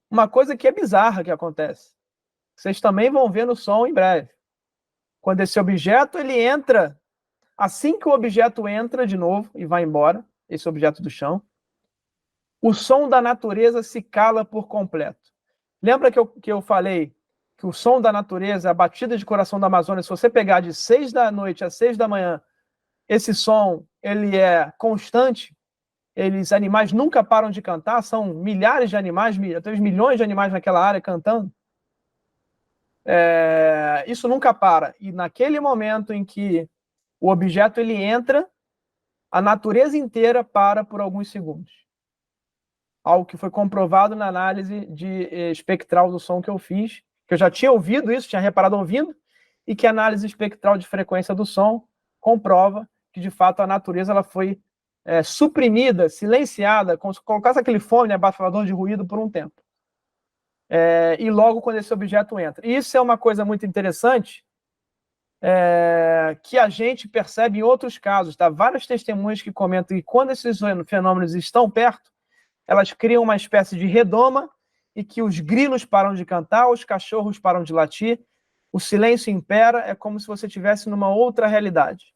uma coisa que é bizarra que acontece. Vocês também vão ver no som em breve. Quando esse objeto ele entra, assim que o objeto entra de novo e vai embora, esse objeto do chão, o som da natureza se cala por completo. Lembra que eu falei que o som da natureza, a batida de coração da Amazônia, se você pegar de 6 da noite a 6 da manhã, esse som ele é constante, os animais nunca param de cantar, são milhares de animais, até milhões de animais naquela área cantando. Isso nunca para. E naquele momento em que o objeto ele entra, a natureza inteira para por alguns segundos. algo que foi comprovado na análise espectral do som que eu fiz, que eu já tinha ouvido isso, tinha reparado ouvindo, e que a análise espectral de frequência do som comprova que, de fato, a natureza ela foi suprimida, silenciada, como se colocasse aquele fone, né, abafador de ruído por um tempo. E logo quando esse objeto entra. E isso é uma coisa muito interessante, que a gente percebe em outros casos, tá? Várias testemunhas que comentam que quando esses fenômenos estão perto, elas criam uma espécie de redoma e que os grilos param de cantar, os cachorros param de latir, o silêncio impera, é como se você estivesse numa outra realidade.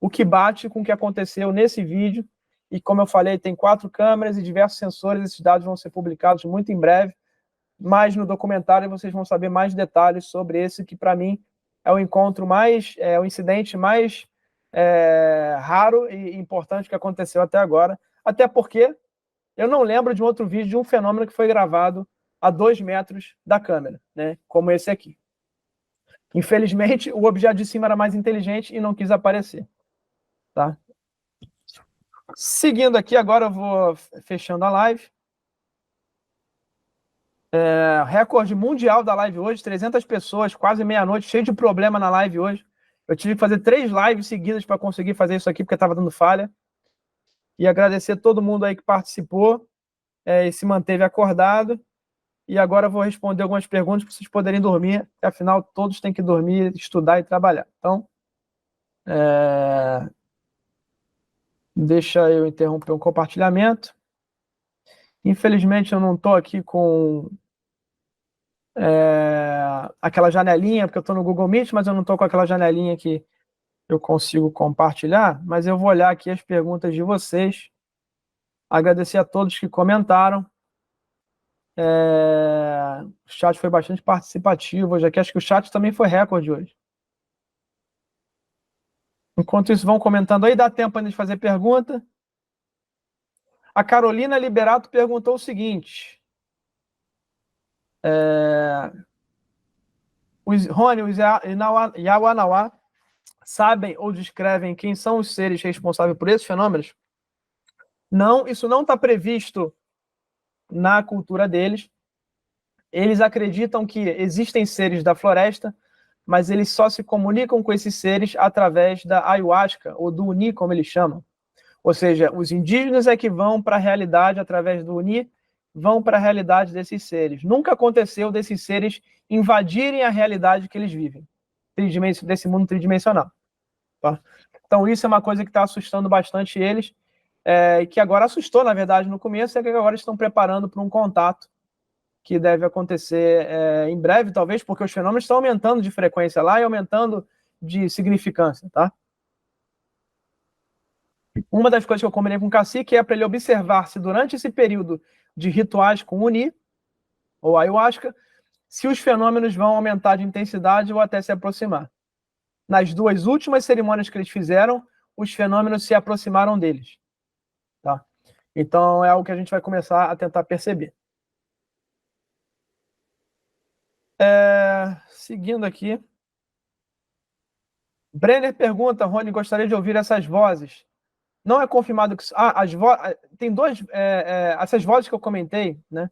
O que bate com o que aconteceu nesse vídeo, e como eu falei, tem 4 câmeras e diversos sensores, esses dados vão ser publicados muito em breve, mas no documentário vocês vão saber mais detalhes sobre esse, que para mim é o encontro mais, o incidente mais raro e importante que aconteceu até agora, até porque eu não lembro de um outro vídeo de um fenômeno que foi gravado a 2 metros da câmera, né, como esse aqui. Infelizmente, o objeto de cima era mais inteligente e não quis aparecer. Tá? Seguindo aqui, agora eu vou fechando a live. Recorde mundial da live hoje, 300 pessoas, quase meia-noite, cheio de problema na live hoje. Eu tive que fazer 3 lives seguidas para conseguir fazer isso aqui, porque estava dando falha. E agradecer a todo mundo aí que participou e se manteve acordado. E agora eu vou responder algumas perguntas para vocês poderem dormir, porque, afinal, todos têm que dormir, estudar e trabalhar. Então, deixa eu interromper um compartilhamento. Infelizmente, eu não estou aqui com aquela janelinha, porque eu estou no Google Meet, mas eu não estou com aquela janelinha que eu consigo compartilhar, mas eu vou olhar aqui as perguntas de vocês. Agradecer a todos que comentaram. O chat foi bastante participativo hoje aqui. Acho que o chat também foi recorde hoje. Enquanto isso, vão comentando aí. Dá tempo ainda de fazer pergunta. A Carolina Liberato perguntou o seguinte. Rony, os Yawanawá sabem ou descrevem quem são os seres responsáveis por esses fenômenos? Não, isso não está previsto na cultura deles. Eles acreditam que existem seres da floresta, mas eles só se comunicam com esses seres através da ayahuasca, ou do Uni, como eles chamam. Ou seja, os indígenas é que vão para a realidade através do Uni, vão para a realidade desses seres. Nunca aconteceu desses seres invadirem a realidade que eles vivem, desse mundo tridimensional. Tá? Então isso é uma coisa que está assustando bastante eles, que agora assustou, na verdade, no começo, é que agora estão preparando para um contato que deve acontecer em breve, talvez, porque os fenômenos estão aumentando de frequência lá e aumentando de significância, tá? Uma das coisas que eu combinei com o cacique é para ele observar se durante esse período de rituais com Uni, ou ayahuasca, se os fenômenos vão aumentar de intensidade ou até se aproximar. Nas 2 últimas cerimônias que eles fizeram, os fenômenos se aproximaram deles. Tá? Então, é algo que a gente vai começar a tentar perceber. Seguindo aqui. Brenner pergunta, Rony, gostaria de ouvir essas vozes. Não é confirmado que... tem 2... essas vozes que eu comentei, né?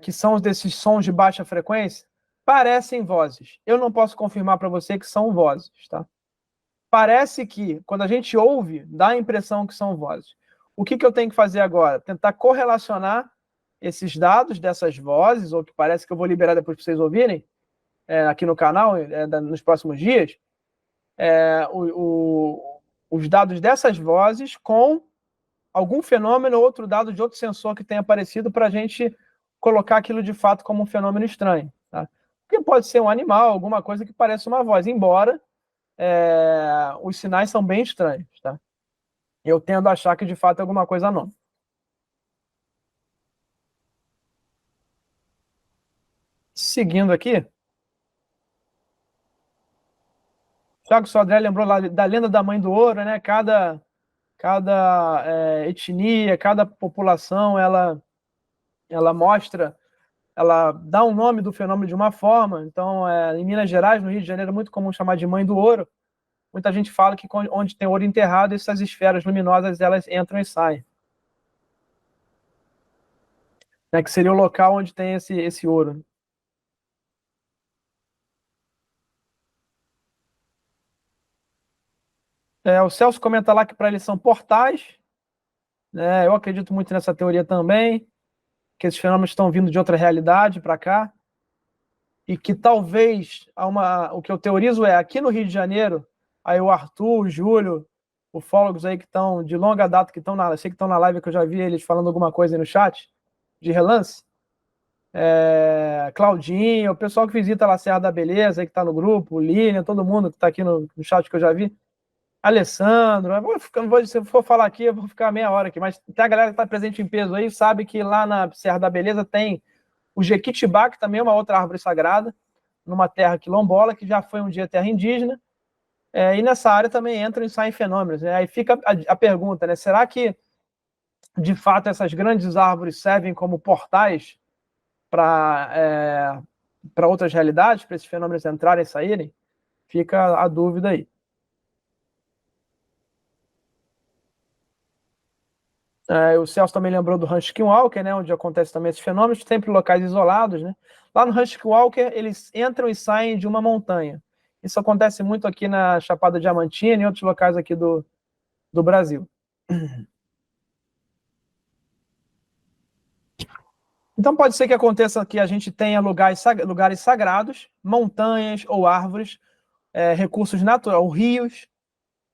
Que são desses sons de baixa frequência, parecem vozes. Eu não posso confirmar para você que são vozes, tá? Parece que, quando a gente ouve, dá a impressão que são vozes. O que eu tenho que fazer agora? Tentar correlacionar esses dados dessas vozes, ou que parece que eu vou liberar depois para vocês ouvirem, aqui no canal, nos próximos dias, os dados dessas vozes com algum fenômeno ou outro dado de outro sensor que tenha aparecido para a gente colocar aquilo de fato como um fenômeno estranho. Tá? Porque pode ser um animal, alguma coisa que pareça uma voz, embora os sinais são bem estranhos. Tá? Eu tendo a achar que de fato é alguma coisa nova. Seguindo aqui, Thiago Sodré lembrou lá da lenda da Mãe do Ouro, né? Cada etnia, cada população, ela mostra, ela dá um nome do fenômeno de uma forma. Então, em Minas Gerais, no Rio de Janeiro, é muito comum chamar de Mãe do Ouro. Muita gente fala que onde tem ouro enterrado, essas esferas luminosas, elas entram e saem. né, que seria o local onde tem esse ouro. O Celso comenta lá que para eles são portais, né? Eu acredito muito nessa teoria também, que esses fenômenos estão vindo de outra realidade para cá, e que talvez o que eu teorizo aqui no Rio de Janeiro, aí o Arthur, o Júlio, ufólogos aí que estão de longa data, eu sei que estão na live, que eu já vi eles falando alguma coisa aí no chat, de relance, Claudinho, o pessoal que visita lá a Serra da Beleza, aí que está no grupo, o Lilian, todo mundo que está aqui no chat que eu já vi, Alessandro, se eu for falar aqui, eu vou ficar meia hora aqui, mas até a galera que está presente em peso aí sabe que lá na Serra da Beleza tem o Jequitibá, que também é uma outra árvore sagrada, numa terra quilombola, que já foi um dia terra indígena, e nessa área também entram e saem fenômenos. Aí fica a pergunta, né? Será que, de fato, essas grandes árvores servem como portais para outras realidades, para esses fenômenos entrarem e saírem? Fica a dúvida aí. O Celso também lembrou do Rancho Skinwalker, né, onde acontece também esses fenômenos, sempre locais isolados, né? Lá no Rancho Skinwalker, eles entram e saem de uma montanha. Isso acontece muito aqui na Chapada Diamantina e em outros locais aqui do Brasil. Então pode ser que aconteça que a gente tenha lugares sagrados, montanhas ou árvores, recursos naturais, ou rios,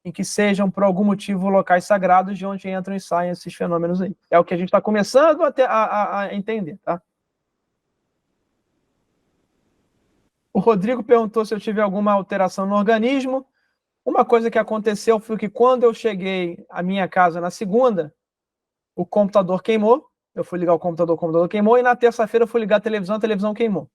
em que sejam, por algum motivo, locais sagrados de onde entram e saem esses fenômenos aí. É o que a gente está começando a entender, tá? O Rodrigo perguntou se eu tive alguma alteração no organismo. Uma coisa que aconteceu foi que quando eu cheguei à minha casa na segunda, o computador queimou. Eu fui ligar o computador queimou, e na terça-feira eu fui ligar a televisão queimou.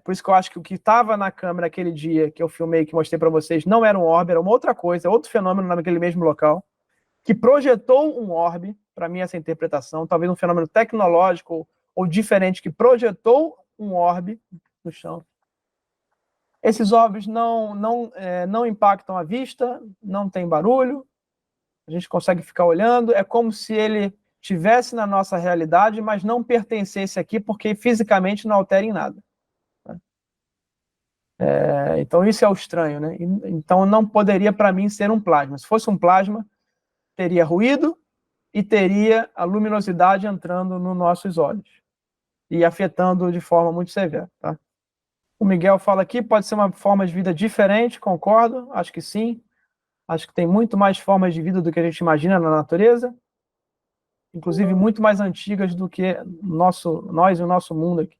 Por isso que eu acho que o que estava na câmera aquele dia que eu filmei, que mostrei para vocês, não era um orbe, era uma outra coisa, outro fenômeno naquele mesmo local, que projetou um orbe, para mim essa interpretação, talvez um fenômeno tecnológico ou diferente, que projetou um orbe no chão. Esses orbes não impactam a vista, não tem barulho, a gente consegue ficar olhando, é como se ele estivesse na nossa realidade, mas não pertencesse aqui, porque fisicamente não altera em nada. Então isso é o estranho, né? Então não poderia, para mim, ser um plasma. Se fosse um plasma, teria ruído e teria a luminosidade entrando nos nossos olhos e afetando de forma muito severa, tá? O Miguel fala aqui, pode ser uma forma de vida diferente, concordo, acho que sim. Acho que tem muito mais formas de vida do que a gente imagina na natureza, inclusive muito mais antigas do que nós e o nosso mundo aqui.